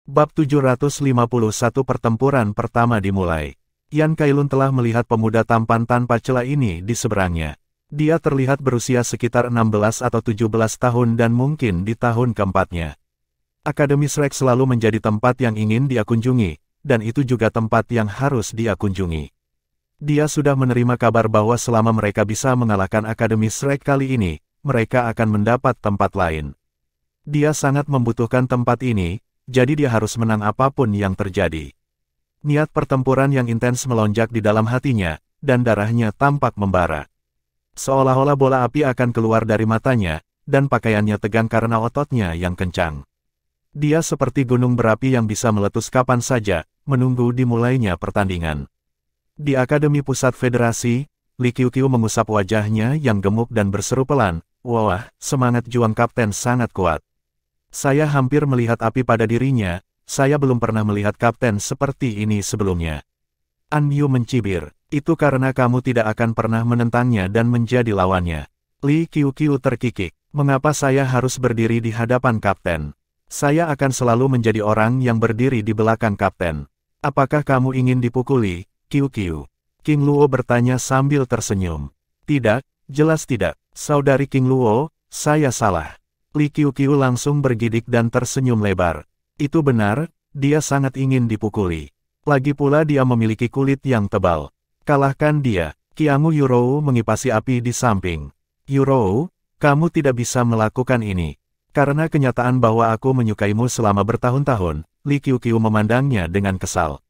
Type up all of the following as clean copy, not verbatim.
Bab 751 pertempuran pertama dimulai. Yan Kailun telah melihat pemuda tampan tanpa celah ini di seberangnya. Dia terlihat berusia sekitar 16 atau 17 tahun dan mungkin di tahun keempatnya. Akademi Shrek selalu menjadi tempat yang ingin dia kunjungi, dan itu juga tempat yang harus dia kunjungi. Dia sudah menerima kabar bahwa selama mereka bisa mengalahkan Akademi Shrek kali ini, mereka akan mendapat tempat lain. Dia sangat membutuhkan tempat ini, jadi dia harus menang apapun yang terjadi. Niat pertempuran yang intens melonjak di dalam hatinya, dan darahnya tampak membara. Seolah-olah bola api akan keluar dari matanya, dan pakaiannya tegang karena ototnya yang kencang. Dia seperti gunung berapi yang bisa meletus kapan saja, menunggu dimulainya pertandingan. Di Akademi Pusat Federasi, Li Qiuqiu mengusap wajahnya yang gemuk dan berseru pelan, "Wah, semangat juang kapten sangat kuat. Saya hampir melihat api pada dirinya, saya belum pernah melihat kapten seperti ini sebelumnya." An Yu mencibir, "Itu karena kamu tidak akan pernah menentangnya dan menjadi lawannya." Li Qiuqiu terkikik, "Mengapa saya harus berdiri di hadapan kapten? Saya akan selalu menjadi orang yang berdiri di belakang kapten. Apakah kamu ingin dipukuli, Qiuqiu?" King Luo bertanya sambil tersenyum. "Tidak, jelas tidak, saudari King Luo, saya salah." Li Qiuqiu langsung bergidik dan tersenyum lebar. "Itu benar, dia sangat ingin dipukuli. Lagi pula dia memiliki kulit yang tebal. Kalahkan dia." Qiangu Yurou mengipasi api di samping. "Yurou, kamu tidak bisa melakukan ini. Karena kenyataan bahwa aku menyukaimu selama bertahun-tahun." Li Qiuqiu memandangnya dengan kesal.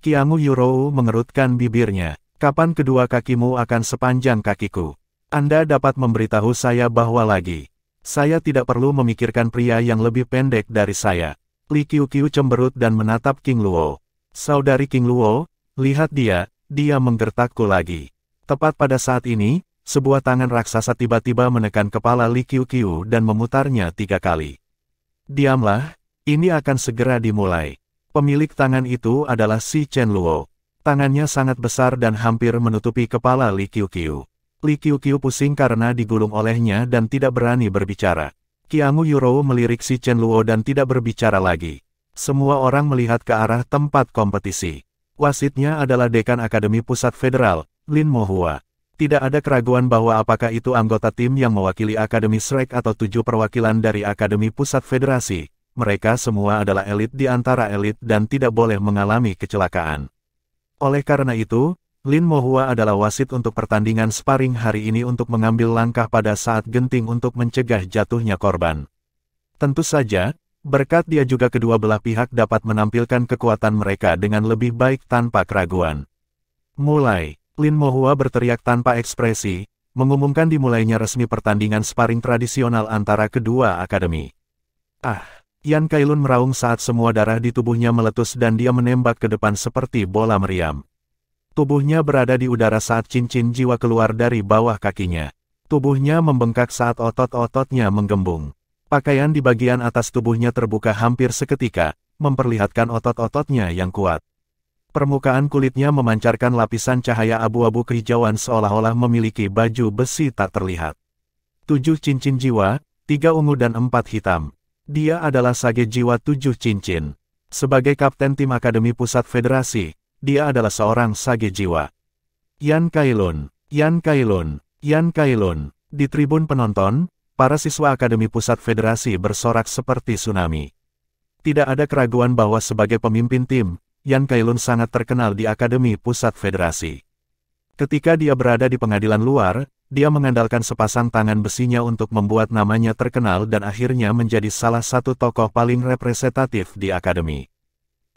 Qiangu Yurou mengerutkan bibirnya. "Kapan kedua kakimu akan sepanjang kakiku? Anda dapat memberitahu saya bahwa saya tidak perlu memikirkan pria yang lebih pendek dari saya." Li Qiuqiu cemberut dan menatap King Luo. "Saudari King Luo, lihat dia menggertakku lagi." Tepat pada saat ini, sebuah tangan raksasa tiba-tiba menekan kepala Li Qiuqiu dan memutarnya 3 kali. "Diamlah, ini akan segera dimulai." Pemilik tangan itu adalah Si Chen Luo. Tangannya sangat besar dan hampir menutupi kepala Li Qiuqiu. Li Qiuqiu pusing karena digulung olehnya dan tidak berani berbicara. Qiangu Yurou melirik Si Chen Luo dan tidak berbicara lagi. Semua orang melihat ke arah tempat kompetisi. Wasitnya adalah Dekan Akademi Pusat Federal, Lin Mohua. Tidak ada keraguan bahwa apakah itu anggota tim yang mewakili Akademi Shrek atau 7 perwakilan dari Akademi Pusat Federasi. Mereka semua adalah elit di antara elit dan tidak boleh mengalami kecelakaan. Oleh karena itu, Lin Mohua adalah wasit untuk pertandingan sparring hari ini untuk mengambil langkah pada saat genting untuk mencegah jatuhnya korban. Tentu saja, berkat dia juga kedua belah pihak dapat menampilkan kekuatan mereka dengan lebih baik tanpa keraguan. "Mulai!" Lin Mohua berteriak tanpa ekspresi, mengumumkan dimulainya resmi pertandingan sparring tradisional antara kedua akademi. "Ah!" Yan Kailun meraung saat semua darah di tubuhnya meletus dan dia menembak ke depan seperti bola meriam. Tubuhnya berada di udara saat cincin jiwa keluar dari bawah kakinya. Tubuhnya membengkak saat otot-ototnya menggembung. Pakaian di bagian atas tubuhnya terbuka hampir seketika, memperlihatkan otot-ototnya yang kuat. Permukaan kulitnya memancarkan lapisan cahaya abu-abu kehijauan seolah-olah memiliki baju besi tak terlihat. 7 cincin jiwa, 3 ungu dan 4 hitam. Dia adalah sage jiwa 7 cincin. Sebagai kapten tim Akademi Pusat Federasi, dia adalah seorang sage jiwa. Yan Kailun, Yan Kailun, Yan Kailun. Di tribun penonton, para siswa Akademi Pusat Federasi bersorak seperti tsunami. Tidak ada keraguan bahwa sebagai pemimpin tim, Yan Kailun sangat terkenal di Akademi Pusat Federasi. Ketika dia berada di pengadilan luar, dia mengandalkan sepasang tangan besinya untuk membuat namanya terkenal dan akhirnya menjadi salah satu tokoh paling representatif di akademi.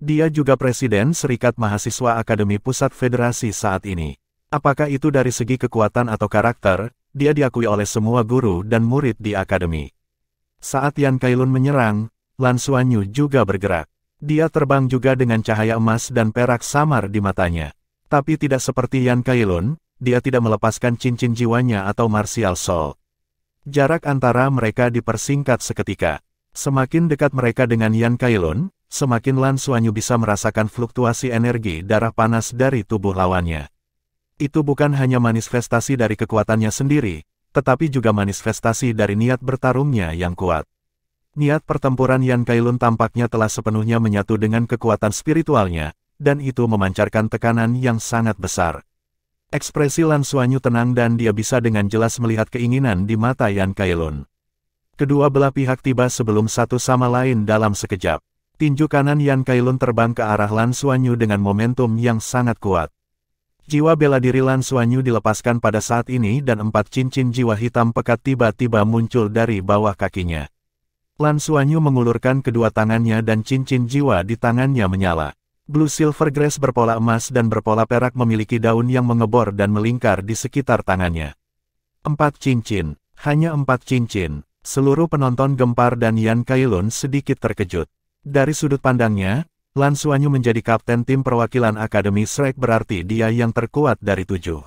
Dia juga Presiden Serikat Mahasiswa Akademi Pusat Federasi saat ini. Apakah itu dari segi kekuatan atau karakter, dia diakui oleh semua guru dan murid di akademi. Saat Yan Kailun menyerang, Lan Xuanyu juga bergerak. Dia terbang juga dengan cahaya emas dan perak samar di matanya. Tapi tidak seperti Yan Kailun, dia tidak melepaskan cincin jiwanya atau martial soul. Jarak antara mereka dipersingkat seketika. Semakin dekat mereka dengan Yan Kailun, semakin Lan Xuanyu bisa merasakan fluktuasi energi darah panas dari tubuh lawannya. Itu bukan hanya manifestasi dari kekuatannya sendiri, tetapi juga manifestasi dari niat bertarungnya yang kuat. Niat pertempuran Yan Kailun tampaknya telah sepenuhnya menyatu dengan kekuatan spiritualnya, dan itu memancarkan tekanan yang sangat besar. Ekspresi Lan Xuanyu tenang dan dia bisa dengan jelas melihat keinginan di mata Yan Kailun. Kedua belah pihak tiba sebelum satu sama lain dalam sekejap. Tinju kanan Yan Kailun terbang ke arah Lan Xuanyu dengan momentum yang sangat kuat. Jiwa bela diri Lan Xuanyu dilepaskan pada saat ini dan 4 cincin jiwa hitam pekat tiba-tiba muncul dari bawah kakinya. Lan Xuanyu mengulurkan kedua tangannya dan cincin jiwa di tangannya menyala. Blue Silver Grass berpola emas dan berpola perak memiliki daun yang mengebor dan melingkar di sekitar tangannya. 4 cincin, hanya 4 cincin. Seluruh penonton gempar dan Yan Kailun sedikit terkejut. Dari sudut pandangnya, Lan Xuanyu menjadi kapten tim perwakilan Akademi Shrek berarti dia yang terkuat dari 7.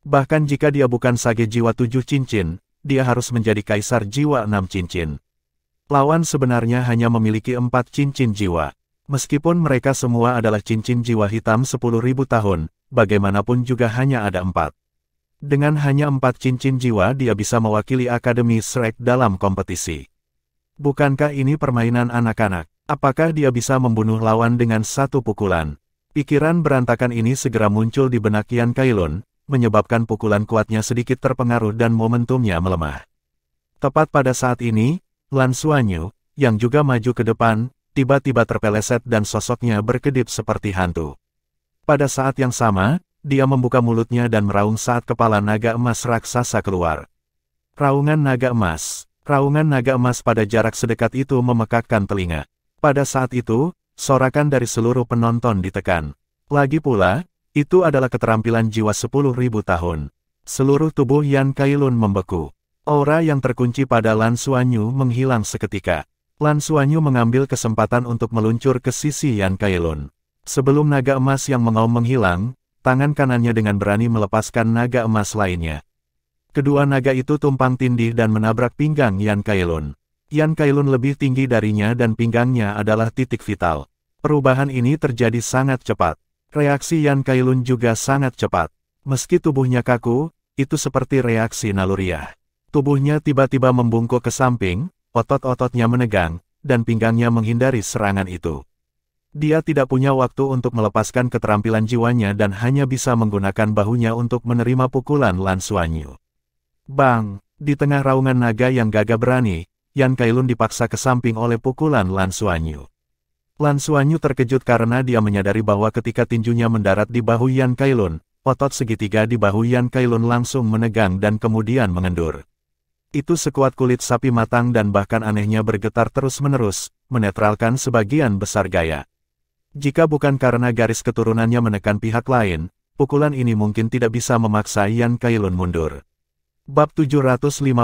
Bahkan jika dia bukan sage jiwa 7 cincin, dia harus menjadi kaisar jiwa 6 cincin. Lawan sebenarnya hanya memiliki 4 cincin jiwa. Meskipun mereka semua adalah cincin jiwa hitam 10.000 tahun, bagaimanapun juga hanya ada 4. Dengan hanya 4 cincin jiwa dia bisa mewakili Akademi Shrek dalam kompetisi. Bukankah ini permainan anak-anak? Apakah dia bisa membunuh lawan dengan satu pukulan? Pikiran berantakan ini segera muncul di benak Yan Kailun, menyebabkan pukulan kuatnya sedikit terpengaruh dan momentumnya melemah. Tepat pada saat ini, Lan Xuanyu, yang juga maju ke depan, tiba-tiba terpeleset dan sosoknya berkedip seperti hantu. Pada saat yang sama, dia membuka mulutnya dan meraung saat kepala naga emas raksasa keluar. Raungan naga emas. Raungan naga emas pada jarak sedekat itu memekakkan telinga. Pada saat itu, sorakan dari seluruh penonton ditekan. Lagi pula, itu adalah keterampilan jiwa 10.000 tahun. Seluruh tubuh Yan Kailun membeku. Aura yang terkunci pada Lan Xuanyu menghilang seketika. Lan Xuanyu mengambil kesempatan untuk meluncur ke sisi Yan Kailun. Sebelum naga emas yang mengaum menghilang, tangan kanannya dengan berani melepaskan naga emas lainnya. Kedua naga itu tumpang tindih dan menabrak pinggang Yan Kailun. Yan Kailun lebih tinggi darinya dan pinggangnya adalah titik vital. Perubahan ini terjadi sangat cepat. Reaksi Yan Kailun juga sangat cepat. Meski tubuhnya kaku, itu seperti reaksi naluriah. Tubuhnya tiba-tiba membungkuk ke samping, otot-ototnya menegang, dan pinggangnya menghindari serangan itu. Dia tidak punya waktu untuk melepaskan keterampilan jiwanya dan hanya bisa menggunakan bahunya untuk menerima pukulan Lan Xuanyu. Bang! Di tengah raungan naga yang gagah berani, Yan Kailun dipaksa ke samping oleh pukulan Lan Xuanyu. Lan Xuanyu terkejut karena dia menyadari bahwa ketika tinjunya mendarat di bahu Yan Kailun, otot segitiga di bahu Yan Kailun langsung menegang dan kemudian mengendur. Itu sekuat kulit sapi matang dan bahkan anehnya bergetar terus-menerus, menetralkan sebagian besar gaya. Jika bukan karena garis keturunannya menekan pihak lain, pukulan ini mungkin tidak bisa memaksa Yan Kailun mundur. Bab 752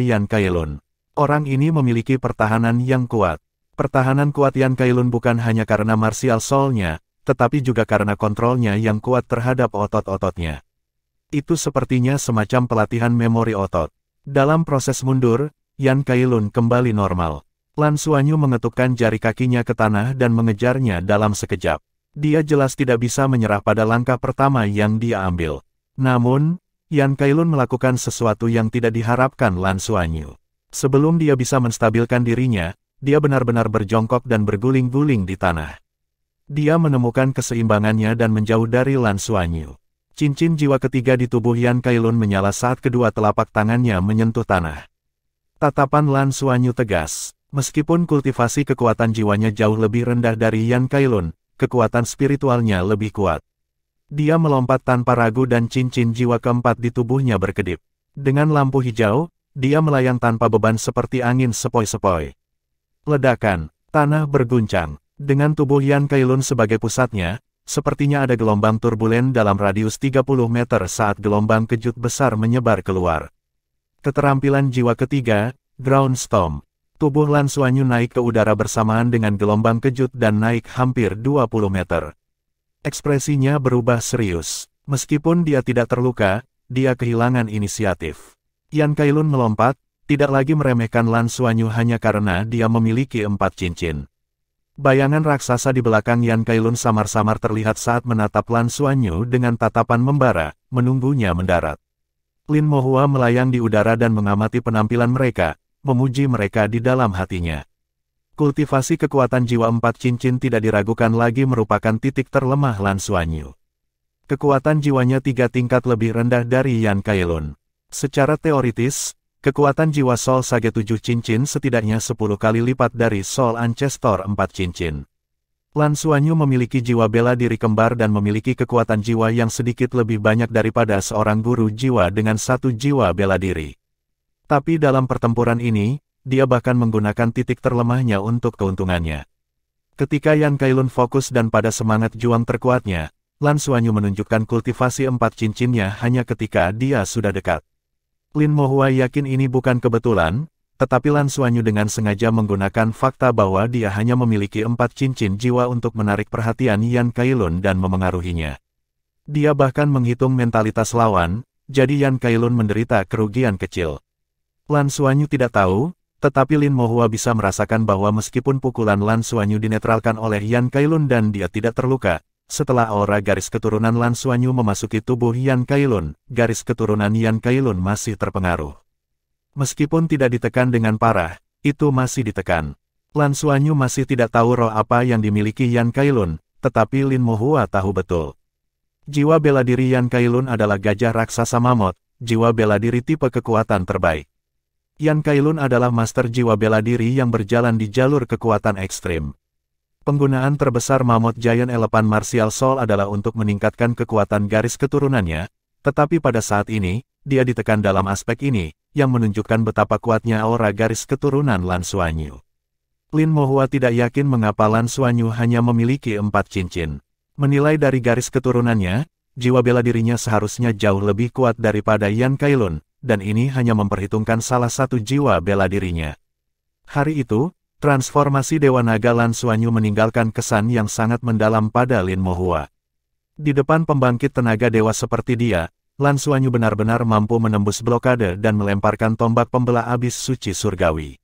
Yan Kailun. Orang ini memiliki pertahanan yang kuat. Pertahanan kuat Yan Kailun bukan hanya karena martial soul-nya, tetapi juga karena kontrolnya yang kuat terhadap otot-ototnya. Itu sepertinya semacam pelatihan memori otot. Dalam proses mundur, Yan Kailun kembali normal. Lan Xuanyu mengetukkan jari kakinya ke tanah dan mengejarnya dalam sekejap. Dia jelas tidak bisa menyerah pada langkah pertama yang dia ambil. Namun, Yan Kailun melakukan sesuatu yang tidak diharapkan Lan Xuanyu. Sebelum dia bisa menstabilkan dirinya, dia benar-benar berjongkok dan berguling-guling di tanah. Dia menemukan keseimbangannya dan menjauh dari Lan Xuanyu. Cincin jiwa ketiga di tubuh Yan Kailun menyala saat kedua telapak tangannya menyentuh tanah. Tatapan Lan Xuanyu tegas. Meskipun kultivasi kekuatan jiwanya jauh lebih rendah dari Yan Kailun, kekuatan spiritualnya lebih kuat. Dia melompat tanpa ragu dan cincin jiwa keempat di tubuhnya berkedip. Dengan lampu hijau, dia melayang tanpa beban seperti angin sepoi-sepoi. Ledakan, tanah berguncang. Dengan tubuh Yan Kailun sebagai pusatnya, sepertinya ada gelombang turbulen dalam radius 30 meter saat gelombang kejut besar menyebar keluar. Keterampilan jiwa ketiga, Ground Storm. Tubuh Lan Xuanyu naik ke udara bersamaan dengan gelombang kejut dan naik hampir 20 meter. Ekspresinya berubah serius. Meskipun dia tidak terluka, dia kehilangan inisiatif. Yan Kailun melompat, tidak lagi meremehkan Lan Xuanyu hanya karena dia memiliki 4 cincin. Bayangan raksasa di belakang Yan Kailun samar-samar terlihat saat menatap Lan Xuanyu dengan tatapan membara, menunggunya mendarat. Lin Mohua melayang di udara dan mengamati penampilan mereka, memuji mereka di dalam hatinya. Kultivasi kekuatan jiwa 4 cincin tidak diragukan lagi merupakan titik terlemah Lan Xuanyu. Kekuatan jiwanya 3 tingkat lebih rendah dari Yan Cailun. Secara teoritis, kekuatan jiwa Soul Sage 7 cincin setidaknya 10 kali lipat dari Soul Ancestor 4 cincin. Lan Xuanyu memiliki jiwa bela diri kembar dan memiliki kekuatan jiwa yang sedikit lebih banyak daripada seorang guru jiwa dengan 1 jiwa bela diri. Tapi dalam pertempuran ini, dia bahkan menggunakan titik terlemahnya untuk keuntungannya. Ketika Yan Cailun fokus dan pada semangat juang terkuatnya, Lan Xuanyu menunjukkan kultivasi 4 cincinnya hanya ketika dia sudah dekat. Lin Mohua yakin ini bukan kebetulan, tetapi Lan Xuanyu dengan sengaja menggunakan fakta bahwa dia hanya memiliki 4 cincin jiwa untuk menarik perhatian Yan Cailun dan memengaruhinya. Dia bahkan menghitung mentalitas lawan, jadi Yan Cailun menderita kerugian kecil. Lan Xuanyu tidak tahu, tetapi Lin Mohua bisa merasakan bahwa meskipun pukulan Lan Xuanyu dinetralkan oleh Yan Cailun dan dia tidak terluka, setelah aura garis keturunan Lan Xuanyu memasuki tubuh Yan Cailun, garis keturunan Yan Cailun masih terpengaruh. Meskipun tidak ditekan dengan parah, itu masih ditekan. Lan Xuanyu masih tidak tahu roh apa yang dimiliki Yan Cailun, tetapi Lin Mohua tahu betul. Jiwa bela diri Yan Cailun adalah gajah raksasa mamut, jiwa bela diri tipe kekuatan terbaik. Yan Cailun adalah master jiwa bela diri yang berjalan di jalur kekuatan ekstrim. Penggunaan terbesar Mammoth Giant Elephant Martial Soul adalah untuk meningkatkan kekuatan garis keturunannya, tetapi pada saat ini, dia ditekan dalam aspek ini, yang menunjukkan betapa kuatnya aura garis keturunan Lan Xuanyu. Lin Mohua tidak yakin mengapa Lan Xuanyu hanya memiliki 4 cincin. Menilai dari garis keturunannya, jiwa bela dirinya seharusnya jauh lebih kuat daripada Yan Cailun, dan ini hanya memperhitungkan salah satu jiwa bela dirinya. Hari itu, transformasi Dewa Naga Lan Xuanyu meninggalkan kesan yang sangat mendalam pada Lin Mohua. Di depan pembangkit tenaga dewa seperti dia, Lan Xuanyu benar-benar mampu menembus blokade dan melemparkan tombak pembelah abis suci surgawi.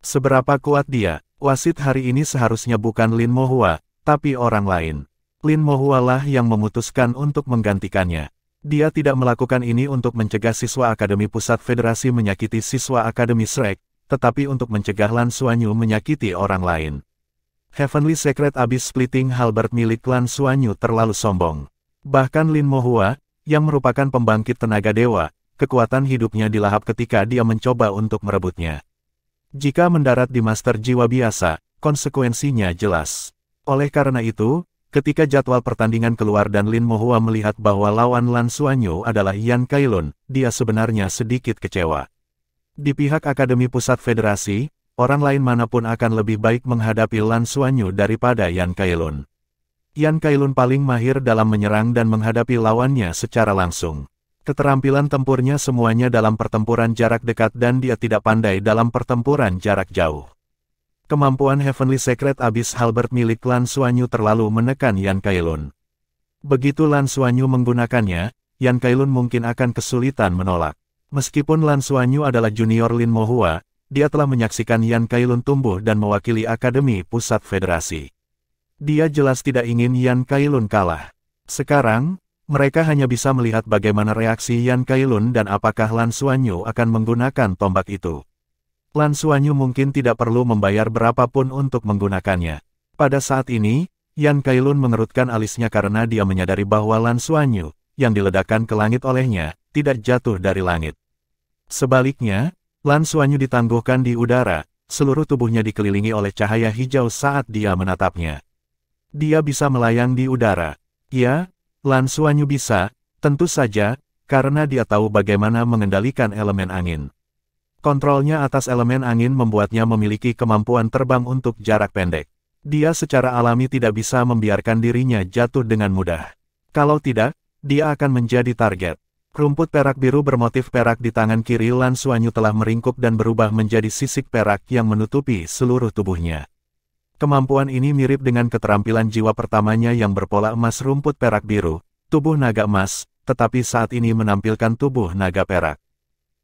Seberapa kuat dia, wasit hari ini seharusnya bukan Lin Mohua, tapi orang lain. Lin Mohua lah yang memutuskan untuk menggantikannya. Dia tidak melakukan ini untuk mencegah siswa Akademi Pusat Federasi menyakiti siswa Akademi Shrek, tetapi untuk mencegah Lan Xuanyu menyakiti orang lain. Heavenly Secret Abyss Splitting Halberd milik Lan Xuanyu terlalu sombong. Bahkan Lin Mohua, yang merupakan pembangkit tenaga dewa, kekuatan hidupnya dilahap ketika dia mencoba untuk merebutnya. Jika mendarat di Master Jiwa biasa, konsekuensinya jelas. Oleh karena itu, ketika jadwal pertandingan keluar dan Lin Mohua melihat bahwa lawan Lan Xuanyu adalah Yan Cailun, dia sebenarnya sedikit kecewa. Di pihak Akademi Pusat Federasi, orang lain manapun akan lebih baik menghadapi Lan Xuanyu daripada Yan Cailun. Yan Cailun paling mahir dalam menyerang dan menghadapi lawannya secara langsung. Keterampilan tempurnya semuanya dalam pertempuran jarak dekat dan dia tidak pandai dalam pertempuran jarak jauh. Kemampuan Heavenly Secret Abyss Halberd milik Lan Xuanyu terlalu menekan Yan Cailun. Begitu Lan Xuanyu menggunakannya, Yan Cailun mungkin akan kesulitan menolak. Meskipun Lan Xuanyu adalah junior Lin Mohua, dia telah menyaksikan Yan Cailun tumbuh dan mewakili Akademi Pusat Federasi. Dia jelas tidak ingin Yan Cailun kalah. Sekarang, mereka hanya bisa melihat bagaimana reaksi Yan Cailun dan apakah Lan Xuanyu akan menggunakan tombak itu. Lan Xuanyu mungkin tidak perlu membayar berapapun untuk menggunakannya. Pada saat ini, Yan Cailun mengerutkan alisnya karena dia menyadari bahwa Lan Xuanyu, yang diledakkan ke langit olehnya, tidak jatuh dari langit. Sebaliknya, Lan Xuanyu ditangguhkan di udara, seluruh tubuhnya dikelilingi oleh cahaya hijau saat dia menatapnya. Dia bisa melayang di udara. Ya, Lan Xuanyu bisa, tentu saja, karena dia tahu bagaimana mengendalikan elemen angin. Kontrolnya atas elemen angin membuatnya memiliki kemampuan terbang untuk jarak pendek. Dia secara alami tidak bisa membiarkan dirinya jatuh dengan mudah. Kalau tidak, dia akan menjadi target. Rumput perak biru bermotif perak di tangan kiri Lan Xuanyu telah meringkuk dan berubah menjadi sisik perak yang menutupi seluruh tubuhnya. Kemampuan ini mirip dengan keterampilan jiwa pertamanya yang berpola emas rumput perak biru, tubuh naga emas, tetapi saat ini menampilkan tubuh naga perak.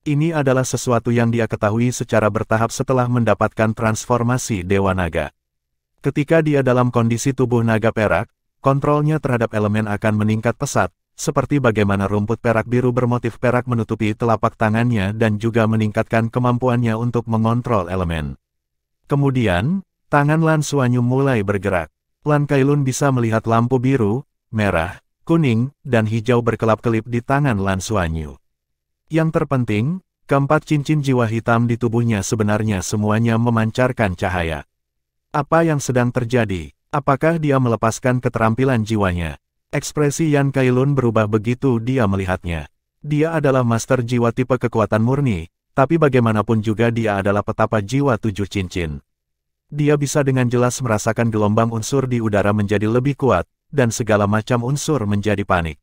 Ini adalah sesuatu yang dia ketahui secara bertahap setelah mendapatkan transformasi Dewa Naga. Ketika dia dalam kondisi tubuh naga perak, kontrolnya terhadap elemen akan meningkat pesat, seperti bagaimana rumput perak biru bermotif perak menutupi telapak tangannya dan juga meningkatkan kemampuannya untuk mengontrol elemen. Kemudian, tangan Lan Xuanyu mulai bergerak. Lan Kailun bisa melihat lampu biru, merah, kuning, dan hijau berkelap-kelip di tangan Lan Xuanyu. Yang terpenting, keempat cincin jiwa hitam di tubuhnya sebenarnya semuanya memancarkan cahaya. Apa yang sedang terjadi? Apakah dia melepaskan keterampilan jiwanya? Ekspresi Yan Kailun berubah begitu dia melihatnya. Dia adalah master jiwa tipe kekuatan murni, tapi bagaimanapun juga dia adalah petapa jiwa 7 cincin. Dia bisa dengan jelas merasakan gelombang unsur di udara menjadi lebih kuat, dan segala macam unsur menjadi panik.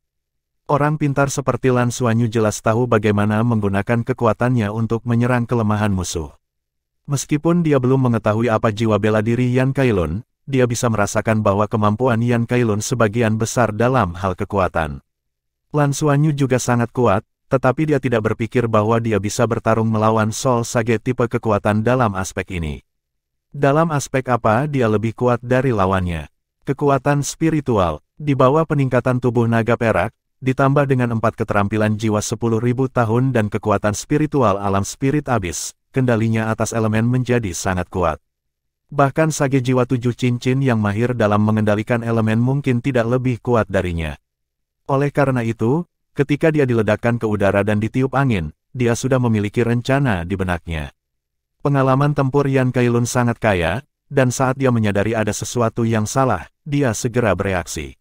Orang pintar seperti Lan Xuanyu jelas tahu bagaimana menggunakan kekuatannya untuk menyerang kelemahan musuh. Meskipun dia belum mengetahui apa jiwa bela diri Yan Kailun, dia bisa merasakan bahwa kemampuan Yan Kailun sebagian besar dalam hal kekuatan. Lan Xuanyu juga sangat kuat, tetapi dia tidak berpikir bahwa dia bisa bertarung melawan Soul Sage tipe kekuatan dalam aspek ini. Dalam aspek apa dia lebih kuat dari lawannya? Kekuatan spiritual, di bawah peningkatan tubuh naga perak, ditambah dengan 4 keterampilan jiwa 10.000 tahun dan kekuatan spiritual alam spirit abyss, kendalinya atas elemen menjadi sangat kuat. Bahkan Sage jiwa 7 cincin yang mahir dalam mengendalikan elemen mungkin tidak lebih kuat darinya. Oleh karena itu, ketika dia diledakkan ke udara dan ditiup angin, dia sudah memiliki rencana di benaknya. Pengalaman tempur Yan Kailun sangat kaya, dan saat dia menyadari ada sesuatu yang salah, dia segera bereaksi.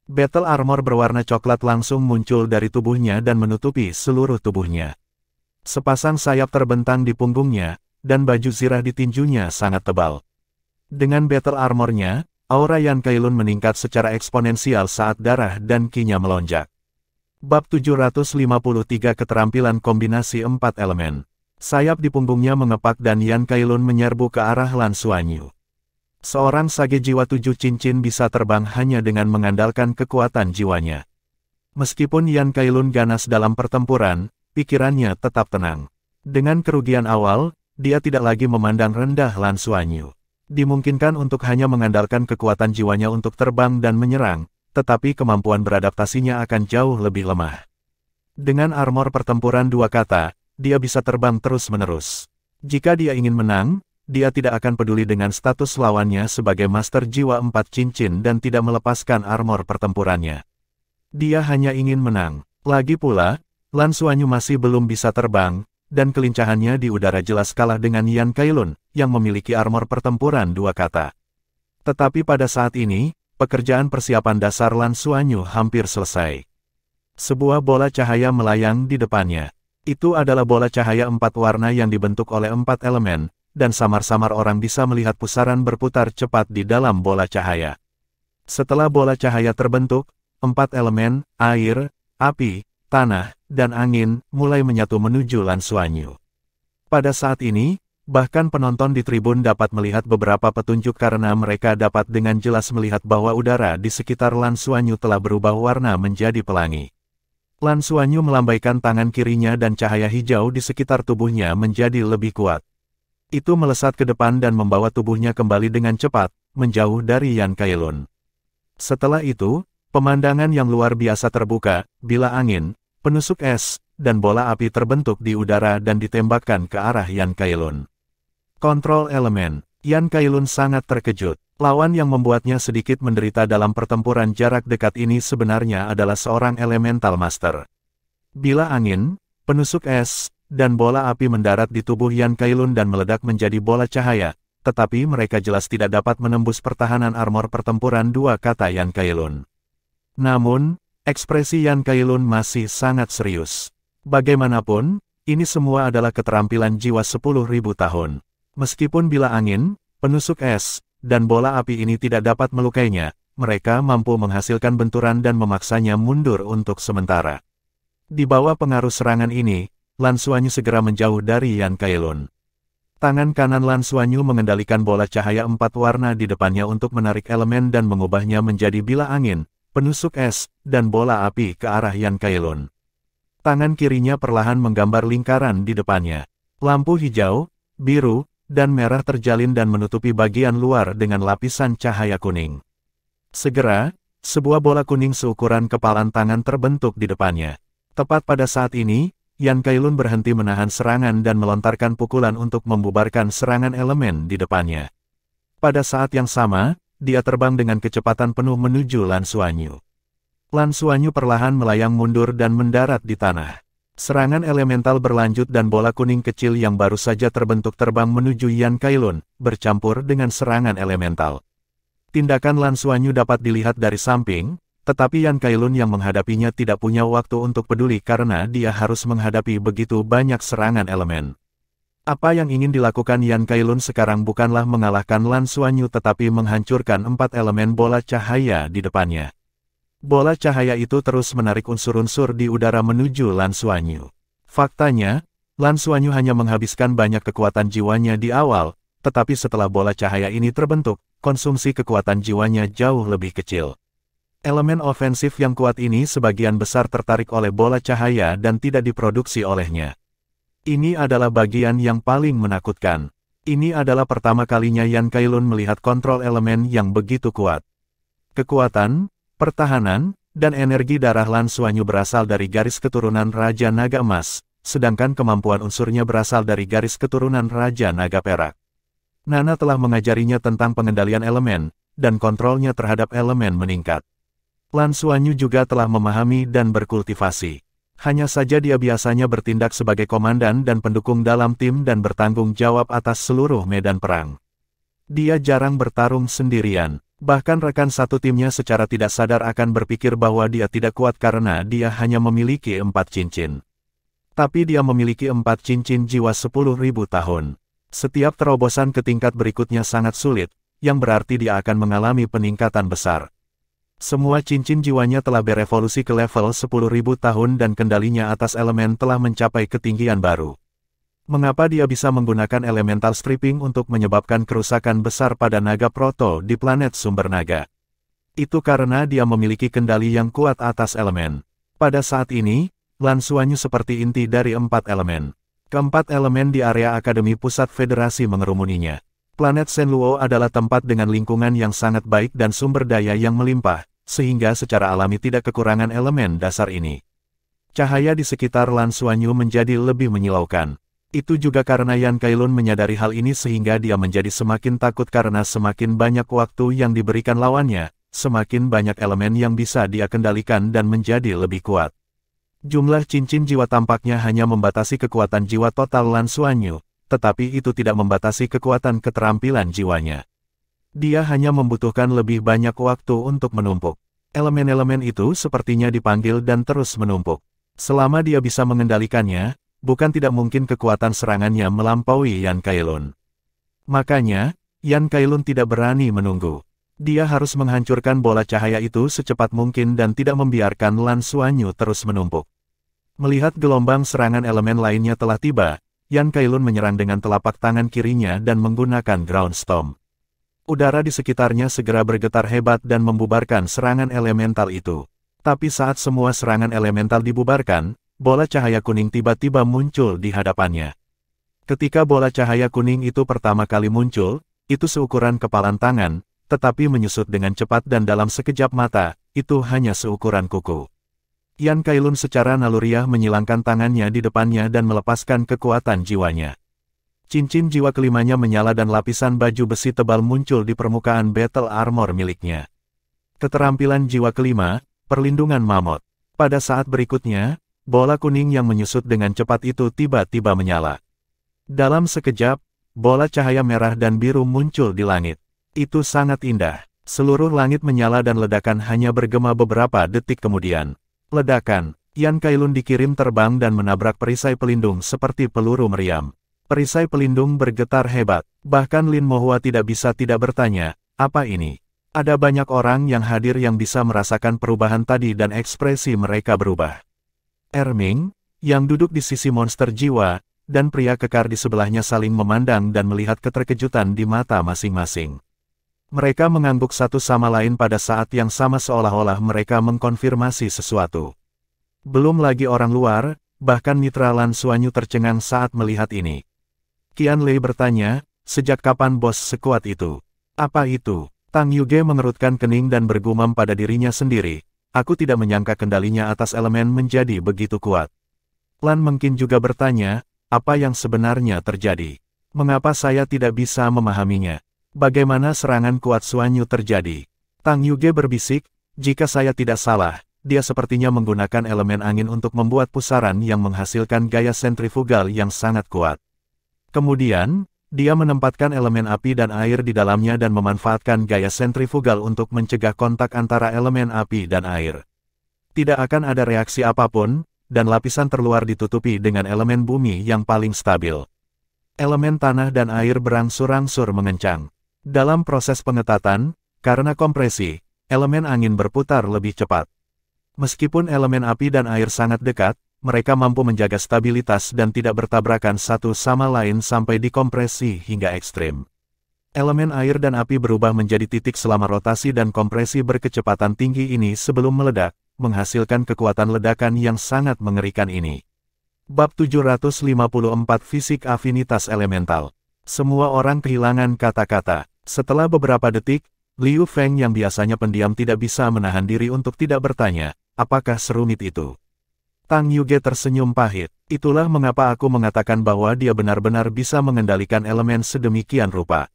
Battle armor berwarna coklat langsung muncul dari tubuhnya dan menutupi seluruh tubuhnya. Sepasang sayap terbentang di punggungnya, dan baju zirah di tinjunya sangat tebal. Dengan battle armornya, aura Yan Kailun meningkat secara eksponensial saat darah dan ki-nya melonjak. Bab 753 Keterampilan Kombinasi 4 Elemen. Sayap di punggungnya mengepak dan Yan Kailun menyerbu ke arah Lan Xuanyu. Seorang sage jiwa 7 cincin bisa terbang hanya dengan mengandalkan kekuatan jiwanya. Meskipun Yan Kailun ganas dalam pertempuran, pikirannya tetap tenang. Dengan kerugian awal, dia tidak lagi memandang rendah Lan Xuanyu. Dimungkinkan untuk hanya mengandalkan kekuatan jiwanya untuk terbang dan menyerang, tetapi kemampuan beradaptasinya akan jauh lebih lemah. Dengan armor pertempuran 2 kata, dia bisa terbang terus-menerus. Jika dia ingin menang, dia tidak akan peduli dengan status lawannya sebagai master jiwa 4 cincin dan tidak melepaskan armor pertempurannya. Dia hanya ingin menang. Lagi pula, Lan Xuanyu masih belum bisa terbang, dan kelincahannya di udara jelas kalah dengan Yan Kailun, yang memiliki armor pertempuran 2 kata. Tetapi pada saat ini, pekerjaan persiapan dasar Lan Xuanyu hampir selesai. Sebuah bola cahaya melayang di depannya. Itu adalah bola cahaya 4 warna yang dibentuk oleh 4 elemen, dan samar-samar orang bisa melihat pusaran berputar cepat di dalam bola cahaya. Setelah bola cahaya terbentuk, 4 elemen, air, api, tanah, dan angin, mulai menyatu menuju Lan Xuanyu. Pada saat ini, bahkan penonton di tribun dapat melihat beberapa petunjuk karena mereka dapat dengan jelas melihat bahwa udara di sekitar Lan Xuanyu telah berubah warna menjadi pelangi. Lan Xuanyu melambaikan tangan kirinya dan cahaya hijau di sekitar tubuhnya menjadi lebih kuat. Itu melesat ke depan dan membawa tubuhnya kembali dengan cepat, menjauh dari Yan Kailun. Setelah itu, pemandangan yang luar biasa terbuka, bila angin, penusuk es, dan bola api terbentuk di udara dan ditembakkan ke arah Yan Kailun. Kontrol elemen. Yan Kailun sangat terkejut. Lawan yang membuatnya sedikit menderita dalam pertempuran jarak dekat ini sebenarnya adalah seorang elemental master. Bila angin, penusuk es, dan bola api mendarat di tubuh Yan Kailun dan meledak menjadi bola cahaya, tetapi mereka jelas tidak dapat menembus pertahanan armor pertempuran 2 kata Yan Kailun. Namun, ekspresi Yan Kailun masih sangat serius. Bagaimanapun, ini semua adalah keterampilan jiwa 10.000 tahun. Meskipun bila angin, penusuk es, dan bola api ini tidak dapat melukainya, mereka mampu menghasilkan benturan dan memaksanya mundur untuk sementara. Di bawah pengaruh serangan ini, Lan Xuanyu segera menjauh dari Yan Kailun. Tangan kanan Lan Xuanyu mengendalikan bola cahaya 4 warna di depannya untuk menarik elemen dan mengubahnya menjadi bila angin, penusuk es, dan bola api ke arah Yan Kailun. Tangan kirinya perlahan menggambar lingkaran di depannya. Lampu hijau, biru, dan merah terjalin dan menutupi bagian luar dengan lapisan cahaya kuning. Segera, sebuah bola kuning seukuran kepalan tangan terbentuk di depannya. Tepat pada saat ini, Yan Kailun berhenti menahan serangan dan melontarkan pukulan untuk membubarkan serangan elemen di depannya. Pada saat yang sama, dia terbang dengan kecepatan penuh menuju Lan Xuanyu. Lan Xuanyu perlahan melayang mundur dan mendarat di tanah. Serangan elemental berlanjut dan bola kuning kecil yang baru saja terbentuk terbang menuju Yan Kailun, bercampur dengan serangan elemental. Tindakan Lan Xuanyu dapat dilihat dari samping, tetapi Yan Kailun yang menghadapinya tidak punya waktu untuk peduli karena dia harus menghadapi begitu banyak serangan elemen. Apa yang ingin dilakukan Yan Kailun sekarang bukanlah mengalahkan Lan Xuanyu tetapi menghancurkan 4 elemen bola cahaya di depannya. Bola cahaya itu terus menarik unsur-unsur di udara menuju Lan Xuanyu. Faktanya, Lan Xuanyu hanya menghabiskan banyak kekuatan jiwanya di awal, tetapi setelah bola cahaya ini terbentuk, konsumsi kekuatan jiwanya jauh lebih kecil. Elemen ofensif yang kuat ini sebagian besar tertarik oleh bola cahaya dan tidak diproduksi olehnya. Ini adalah bagian yang paling menakutkan. Ini adalah pertama kalinya Yan Kailun melihat kontrol elemen yang begitu kuat. Kekuatan, pertahanan, dan energi darah Lan Xuanyu berasal dari garis keturunan Raja Naga Emas, sedangkan kemampuan unsurnya berasal dari garis keturunan Raja Naga Perak. Nana telah mengajarinya tentang pengendalian elemen, dan kontrolnya terhadap elemen meningkat. Lan Xuanyu juga telah memahami dan berkultivasi. Hanya saja dia biasanya bertindak sebagai komandan dan pendukung dalam tim dan bertanggung jawab atas seluruh medan perang. Dia jarang bertarung sendirian. Bahkan rekan satu timnya secara tidak sadar akan berpikir bahwa dia tidak kuat karena dia hanya memiliki 4 cincin. Tapi dia memiliki 4 cincin jiwa 10.000 tahun. Setiap terobosan ke tingkat berikutnya sangat sulit, yang berarti dia akan mengalami peningkatan besar. Semua cincin jiwanya telah berevolusi ke level 10.000 tahun dan kendalinya atas elemen telah mencapai ketinggian baru. Mengapa dia bisa menggunakan elemental stripping untuk menyebabkan kerusakan besar pada naga proto di planet sumber naga? Itu karena dia memiliki kendali yang kuat atas elemen. Pada saat ini, Lan Xuanyu seperti inti dari 4 elemen. Keempat elemen di area Akademi Pusat Federasi mengerumuninya. Planet Shenluo adalah tempat dengan lingkungan yang sangat baik dan sumber daya yang melimpah, sehingga secara alami tidak kekurangan elemen dasar ini. Cahaya di sekitar Lan Xuanyu menjadi lebih menyilaukan. Itu juga karena Yan Kailun menyadari hal ini sehingga dia menjadi semakin takut karena semakin banyak waktu yang diberikan lawannya, semakin banyak elemen yang bisa dia kendalikan dan menjadi lebih kuat. Jumlah cincin jiwa tampaknya hanya membatasi kekuatan jiwa total Lan Xuanyu, tetapi itu tidak membatasi kekuatan keterampilan jiwanya. Dia hanya membutuhkan lebih banyak waktu untuk menumpuk. Elemen-elemen itu sepertinya dipanggil dan terus menumpuk. Selama dia bisa mengendalikannya, bukan tidak mungkin kekuatan serangannya melampaui Yan Kailun. Makanya, Yan Kailun tidak berani menunggu. Dia harus menghancurkan bola cahaya itu secepat mungkin dan tidak membiarkan Lan Xuanyu terus menumpuk. Melihat gelombang serangan elemen lainnya telah tiba, Yan Kailun menyerang dengan telapak tangan kirinya dan menggunakan Ground Storm. Udara di sekitarnya segera bergetar hebat dan membubarkan serangan elemental itu. Tapi saat semua serangan elemental dibubarkan, bola cahaya kuning tiba-tiba muncul di hadapannya. Ketika bola cahaya kuning itu pertama kali muncul, itu seukuran kepalan tangan, tetapi menyusut dengan cepat dan dalam sekejap mata, itu hanya seukuran kuku. Yan Kailun secara naluriah menyilangkan tangannya di depannya dan melepaskan kekuatan jiwanya. Cincin jiwa kelimanya menyala dan lapisan baju besi tebal muncul di permukaan battle armor miliknya. Keterampilan jiwa kelima, perlindungan mamut. Pada saat berikutnya, bola kuning yang menyusut dengan cepat itu tiba-tiba menyala. Dalam sekejap, bola cahaya merah dan biru muncul di langit. Itu sangat indah. Seluruh langit menyala dan ledakan hanya bergema beberapa detik kemudian. Ledakan, Yan Kailun dikirim terbang dan menabrak perisai pelindung seperti peluru meriam. Perisai pelindung bergetar hebat. Bahkan Lin Mohua tidak bisa tidak bertanya, apa ini? Ada banyak orang yang hadir yang bisa merasakan perubahan tadi dan ekspresi mereka berubah. Erming, yang duduk di sisi monster jiwa, dan pria kekar di sebelahnya saling memandang dan melihat keterkejutan di mata masing-masing. Mereka mengangguk satu sama lain pada saat yang sama seolah-olah mereka mengkonfirmasi sesuatu. Belum lagi orang luar, bahkan mitra Lan Xuanyu tercengang saat melihat ini. Qian Lei bertanya, sejak kapan bos sekuat itu? Apa itu? Tang Yuge mengerutkan kening dan bergumam pada dirinya sendiri, aku tidak menyangka kendalinya atas elemen menjadi begitu kuat. Lan mungkin juga bertanya, apa yang sebenarnya terjadi? Mengapa saya tidak bisa memahaminya? Bagaimana serangan kuat Xuanyu terjadi? Tang Yuge berbisik, jika saya tidak salah, dia sepertinya menggunakan elemen angin untuk membuat pusaran yang menghasilkan gaya sentrifugal yang sangat kuat. Kemudian, dia menempatkan elemen api dan air di dalamnya dan memanfaatkan gaya sentrifugal untuk mencegah kontak antara elemen api dan air. Tidak akan ada reaksi apapun, dan lapisan terluar ditutupi dengan elemen bumi yang paling stabil. Elemen tanah dan air berangsur-angsur mengencang. Dalam proses pengetatan, karena kompresi, elemen angin berputar lebih cepat. Meskipun elemen api dan air sangat dekat, mereka mampu menjaga stabilitas dan tidak bertabrakan satu sama lain sampai dikompresi hingga ekstrim. Elemen air dan api berubah menjadi titik selama rotasi dan kompresi berkecepatan tinggi ini sebelum meledak, menghasilkan kekuatan ledakan yang sangat mengerikan ini. Bab 754 Fisik Afinitas Elemental. Semua orang kehilangan kata-kata. Setelah beberapa detik, Liu Feng yang biasanya pendiam tidak bisa menahan diri untuk tidak bertanya, apakah serumit itu? Tang Yuge tersenyum pahit. Itulah mengapa aku mengatakan bahwa dia benar-benar bisa mengendalikan elemen sedemikian rupa.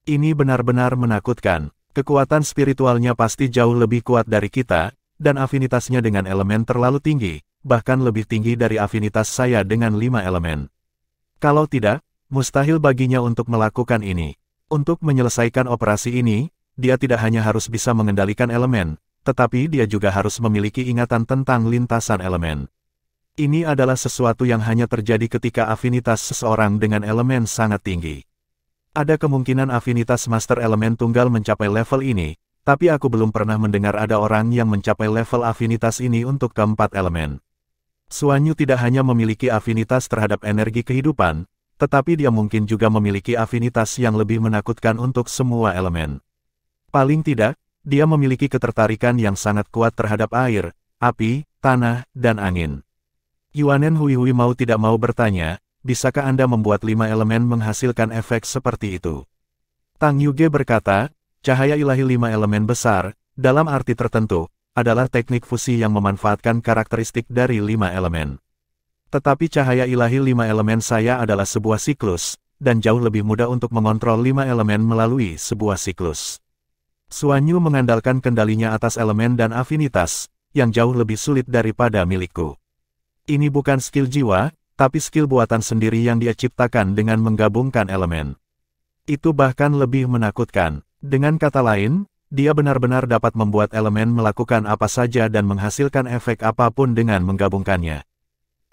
Ini benar-benar menakutkan. Kekuatan spiritualnya pasti jauh lebih kuat dari kita, dan afinitasnya dengan elemen terlalu tinggi, bahkan lebih tinggi dari afinitas saya dengan 5 elemen. Kalau tidak, mustahil baginya untuk melakukan ini. Untuk menyelesaikan operasi ini, dia tidak hanya harus bisa mengendalikan elemen, tetapi dia juga harus memiliki ingatan tentang lintasan elemen. Ini adalah sesuatu yang hanya terjadi ketika afinitas seseorang dengan elemen sangat tinggi. Ada kemungkinan afinitas master elemen tunggal mencapai level ini, tapi aku belum pernah mendengar ada orang yang mencapai level afinitas ini untuk keempat elemen. Xuanyu tidak hanya memiliki afinitas terhadap energi kehidupan, tetapi dia mungkin juga memiliki afinitas yang lebih menakutkan untuk semua elemen. Paling tidak, dia memiliki ketertarikan yang sangat kuat terhadap air, api, tanah, dan angin. Yuanen Hui mau tidak mau bertanya, bisakah Anda membuat 5 elemen menghasilkan efek seperti itu? Tang Yuge berkata, cahaya ilahi 5 elemen besar, dalam arti tertentu, adalah teknik fusi yang memanfaatkan karakteristik dari 5 elemen. Tetapi cahaya ilahi 5 elemen saya adalah sebuah siklus, dan jauh lebih mudah untuk mengontrol 5 elemen melalui sebuah siklus. Xuanyu mengandalkan kendalinya atas elemen dan afinitas, yang jauh lebih sulit daripada milikku. Ini bukan skill jiwa, tapi skill buatan sendiri yang dia ciptakan dengan menggabungkan elemen. Itu bahkan lebih menakutkan. Dengan kata lain, dia benar-benar dapat membuat elemen melakukan apa saja dan menghasilkan efek apapun dengan menggabungkannya.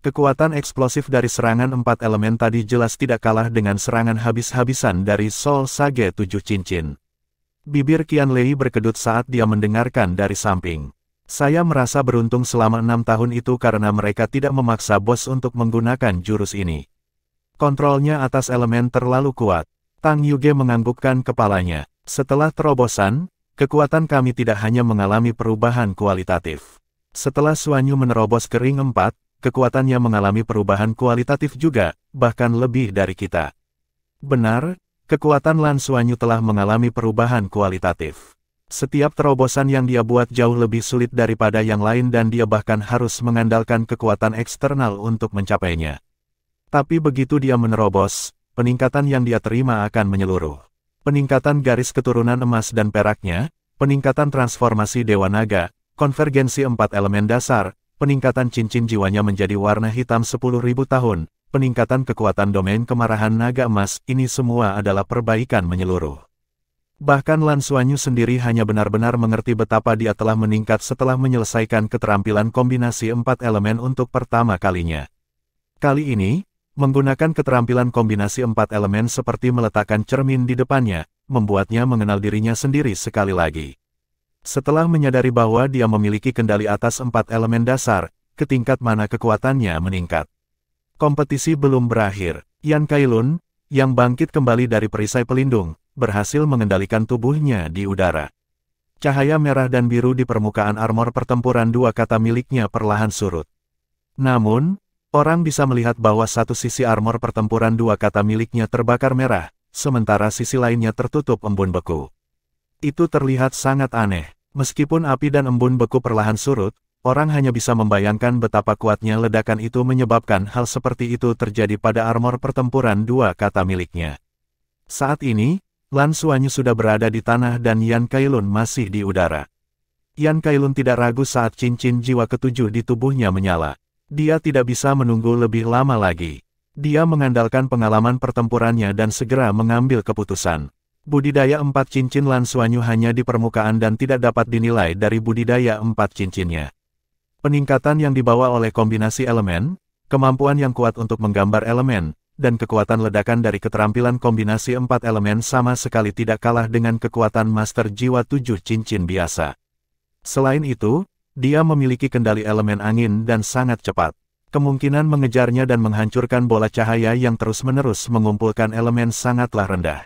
Kekuatan eksplosif dari serangan 4 elemen tadi jelas tidak kalah dengan serangan habis-habisan dari Soul Sage 7 Cincin. Bibir Qianlei berkedut saat dia mendengarkan dari samping. Saya merasa beruntung selama 6 tahun itu karena mereka tidak memaksa bos untuk menggunakan jurus ini. Kontrolnya atas elemen terlalu kuat. Tang Yuge menganggukkan kepalanya. Setelah terobosan, kekuatan kami tidak hanya mengalami perubahan kualitatif. Setelah Xuanyu menerobos ke ring 4, kekuatannya mengalami perubahan kualitatif juga, bahkan lebih dari kita. Benar, kekuatan Lan Xuanyu telah mengalami perubahan kualitatif. Setiap terobosan yang dia buat jauh lebih sulit daripada yang lain dan dia bahkan harus mengandalkan kekuatan eksternal untuk mencapainya. Tapi begitu dia menerobos, peningkatan yang dia terima akan menyeluruh. Peningkatan garis keturunan emas dan peraknya, peningkatan transformasi Dewa Naga, konvergensi 4 elemen dasar, peningkatan cincin jiwanya menjadi warna hitam 10.000 tahun, peningkatan kekuatan domain kemarahan naga emas, ini semua adalah perbaikan menyeluruh. Bahkan Lan Xuanyu sendiri hanya benar-benar mengerti betapa dia telah meningkat setelah menyelesaikan keterampilan kombinasi 4 elemen untuk pertama kalinya. Kali ini, menggunakan keterampilan kombinasi 4 elemen seperti meletakkan cermin di depannya, membuatnya mengenal dirinya sendiri sekali lagi. Setelah menyadari bahwa dia memiliki kendali atas 4 elemen dasar, ke tingkat mana kekuatannya meningkat. Kompetisi belum berakhir. Yan Kailun, yang bangkit kembali dari perisai pelindung, berhasil mengendalikan tubuhnya di udara. Cahaya merah dan biru di permukaan armor pertempuran 2 kata miliknya perlahan surut. Namun, orang bisa melihat bahwa satu sisi armor pertempuran 2 kata miliknya terbakar merah, sementara sisi lainnya tertutup embun beku. Itu terlihat sangat aneh. Meskipun api dan embun beku perlahan surut, orang hanya bisa membayangkan betapa kuatnya ledakan itu menyebabkan hal seperti itu terjadi pada armor pertempuran dua kata miliknya. Saat ini, Lan Xuanyu sudah berada di tanah dan Yan Kailun masih di udara. Yan Kailun tidak ragu saat cincin jiwa ketujuh di tubuhnya menyala. Dia tidak bisa menunggu lebih lama lagi. Dia mengandalkan pengalaman pertempurannya dan segera mengambil keputusan. Budidaya 4 cincin Lan Xuanyu hanya di permukaan dan tidak dapat dinilai dari budidaya 4 cincinnya. Peningkatan yang dibawa oleh kombinasi elemen, kemampuan yang kuat untuk menggambar elemen, dan kekuatan ledakan dari keterampilan kombinasi 4 elemen sama sekali tidak kalah dengan kekuatan Master Jiwa 7 cincin biasa. Selain itu, dia memiliki kendali elemen angin dan sangat cepat. Kemungkinan mengejarnya dan menghancurkan bola cahaya yang terus-menerus mengumpulkan elemen sangatlah rendah.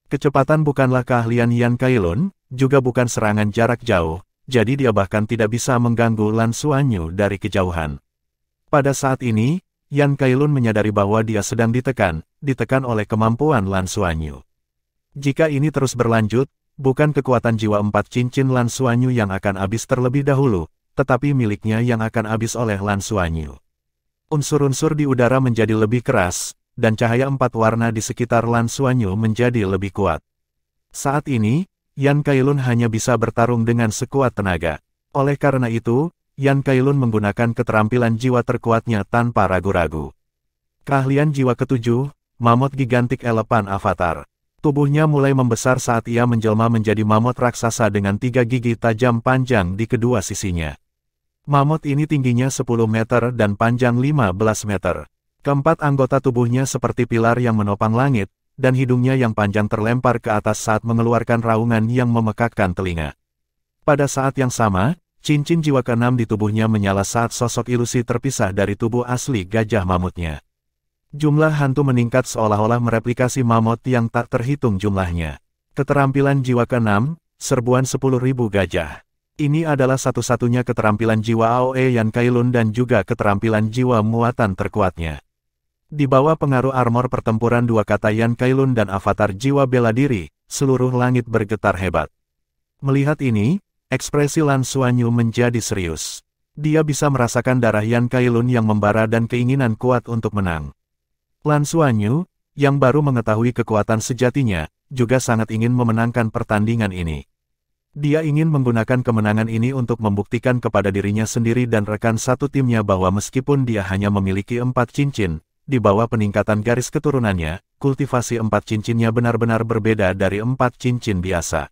Kecepatan bukanlah keahlian Yan Kailun, juga bukan serangan jarak jauh, jadi dia bahkan tidak bisa mengganggu Lan Xuanyu dari kejauhan. Pada saat ini, Yan Kailun menyadari bahwa dia sedang ditekan oleh kemampuan Lan Xuanyu. Jika ini terus berlanjut, bukan kekuatan jiwa 4 cincin Lan Xuanyu yang akan habis terlebih dahulu, tetapi miliknya yang akan habis oleh Lan Xuanyu. Unsur-unsur di udara menjadi lebih keras, dan cahaya 4 warna di sekitar Lan Xuanyu menjadi lebih kuat. Saat ini, Yan Kailun hanya bisa bertarung dengan sekuat tenaga. Oleh karena itu, Yan Kailun menggunakan keterampilan jiwa terkuatnya tanpa ragu-ragu. Keahlian jiwa ketujuh, Mamut Gigantic Elephant Avatar. Tubuhnya mulai membesar saat ia menjelma menjadi mamut raksasa dengan 3 gigi tajam panjang di kedua sisinya. Mamut ini tingginya 10 meter dan panjang 15 meter. Keempat anggota tubuhnya seperti pilar yang menopang langit, dan hidungnya yang panjang terlempar ke atas saat mengeluarkan raungan yang memekakkan telinga. Pada saat yang sama, cincin jiwa keenam di tubuhnya menyala saat sosok ilusi terpisah dari tubuh asli gajah mamutnya. Jumlah hantu meningkat seolah-olah mereplikasi mamut yang tak terhitung jumlahnya. Keterampilan jiwa keenam, serbuan 10.000 gajah. Ini adalah satu-satunya keterampilan jiwa AOE Yan Kailun dan juga keterampilan jiwa muatan terkuatnya. Di bawah pengaruh armor pertempuran dua kata Yan Kailun dan avatar jiwa bela diri, seluruh langit bergetar hebat. Melihat ini, ekspresi Lan Xuanyu menjadi serius. Dia bisa merasakan darah Yan Kailun yang membara dan keinginan kuat untuk menang. Lan Xuanyu, yang baru mengetahui kekuatan sejatinya, juga sangat ingin memenangkan pertandingan ini. Dia ingin menggunakan kemenangan ini untuk membuktikan kepada dirinya sendiri dan rekan satu timnya bahwa meskipun dia hanya memiliki 4 cincin, di bawah peningkatan garis keturunannya, kultivasi 4 cincinnya benar-benar berbeda dari 4 cincin biasa.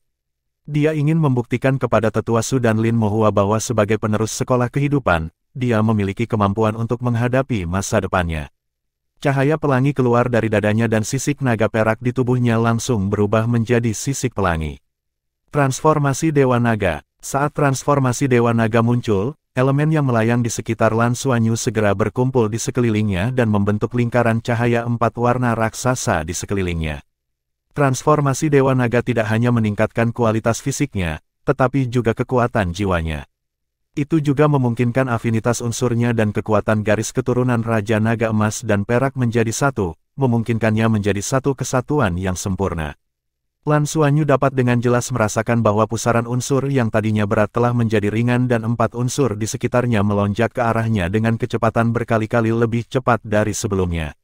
Dia ingin membuktikan kepada Tetua Su dan Lin Mohua bahwa sebagai penerus sekolah kehidupan, dia memiliki kemampuan untuk menghadapi masa depannya. Cahaya pelangi keluar dari dadanya dan sisik naga perak di tubuhnya langsung berubah menjadi sisik pelangi. Transformasi Dewa Naga. Saat transformasi Dewa Naga muncul, elemen yang melayang di sekitar Lan Xuanyu segera berkumpul di sekelilingnya dan membentuk lingkaran cahaya 4 warna raksasa di sekelilingnya. Transformasi Dewa Naga tidak hanya meningkatkan kualitas fisiknya, tetapi juga kekuatan jiwanya. Itu juga memungkinkan afinitas unsurnya dan kekuatan garis keturunan Raja Naga Emas dan Perak menjadi satu, memungkinkannya menjadi satu kesatuan yang sempurna. Lan Xuanyu dapat dengan jelas merasakan bahwa pusaran unsur yang tadinya berat telah menjadi ringan dan 4 unsur di sekitarnya melonjak ke arahnya dengan kecepatan berkali-kali lebih cepat dari sebelumnya.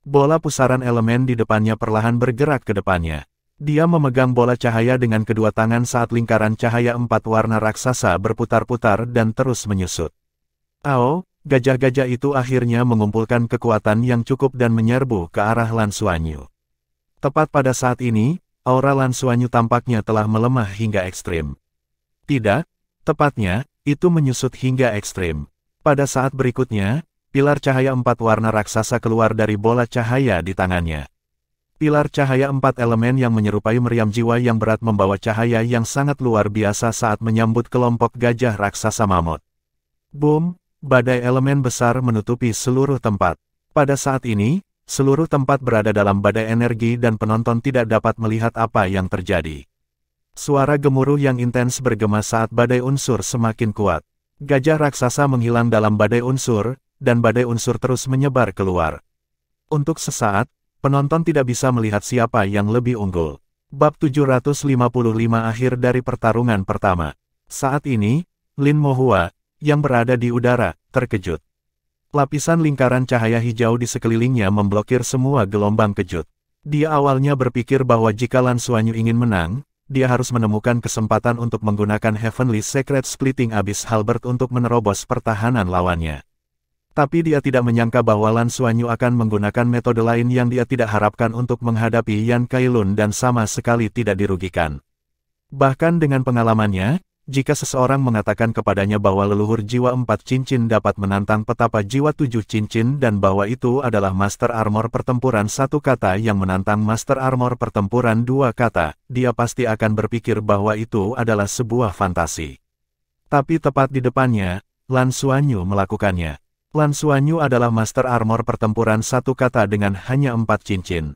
Bola pusaran elemen di depannya perlahan bergerak ke depannya. Dia memegang bola cahaya dengan kedua tangan saat lingkaran cahaya 4 warna raksasa berputar-putar dan terus menyusut. Gajah-gajah itu akhirnya mengumpulkan kekuatan yang cukup dan menyerbu ke arah Lan Xuanyu. Tepat pada saat ini, aura Lan Xuanyu tampaknya telah melemah hingga ekstrim. Tidak, tepatnya, itu menyusut hingga ekstrim. Pada saat berikutnya, pilar cahaya 4 warna raksasa keluar dari bola cahaya di tangannya. Pilar cahaya 4 elemen yang menyerupai meriam jiwa yang berat membawa cahaya yang sangat luar biasa saat menyambut kelompok gajah raksasa mamut. Boom, badai elemen besar menutupi seluruh tempat. Pada saat ini, seluruh tempat berada dalam badai energi dan penonton tidak dapat melihat apa yang terjadi. Suara gemuruh yang intens bergema saat badai unsur semakin kuat. Gajah raksasa menghilang dalam badai unsur, dan badai unsur terus menyebar keluar. Untuk sesaat, penonton tidak bisa melihat siapa yang lebih unggul. Bab 755 akhir dari pertarungan pertama. Saat ini, Lin Mohua, yang berada di udara, terkejut. Lapisan lingkaran cahaya hijau di sekelilingnya memblokir semua gelombang kejut. Dia awalnya berpikir bahwa jika Lan Xuanyu ingin menang, dia harus menemukan kesempatan untuk menggunakan Heavenly Secret Splitting Abyss Halberd untuk menerobos pertahanan lawannya. Tapi dia tidak menyangka bahwa Lan Xuanyu akan menggunakan metode lain yang dia tidak harapkan untuk menghadapi Yan Kailun dan sama sekali tidak dirugikan. Bahkan dengan pengalamannya, jika seseorang mengatakan kepadanya bahwa leluhur jiwa 4 cincin dapat menantang petapa jiwa 7 cincin dan bahwa itu adalah Master Armor pertempuran 1 kata yang menantang Master Armor pertempuran 2 kata, dia pasti akan berpikir bahwa itu adalah sebuah fantasi. Tapi tepat di depannya, Lan Xuanyu melakukannya. Lan Xuanyu adalah Master Armor pertempuran 1 kata dengan hanya 4 cincin.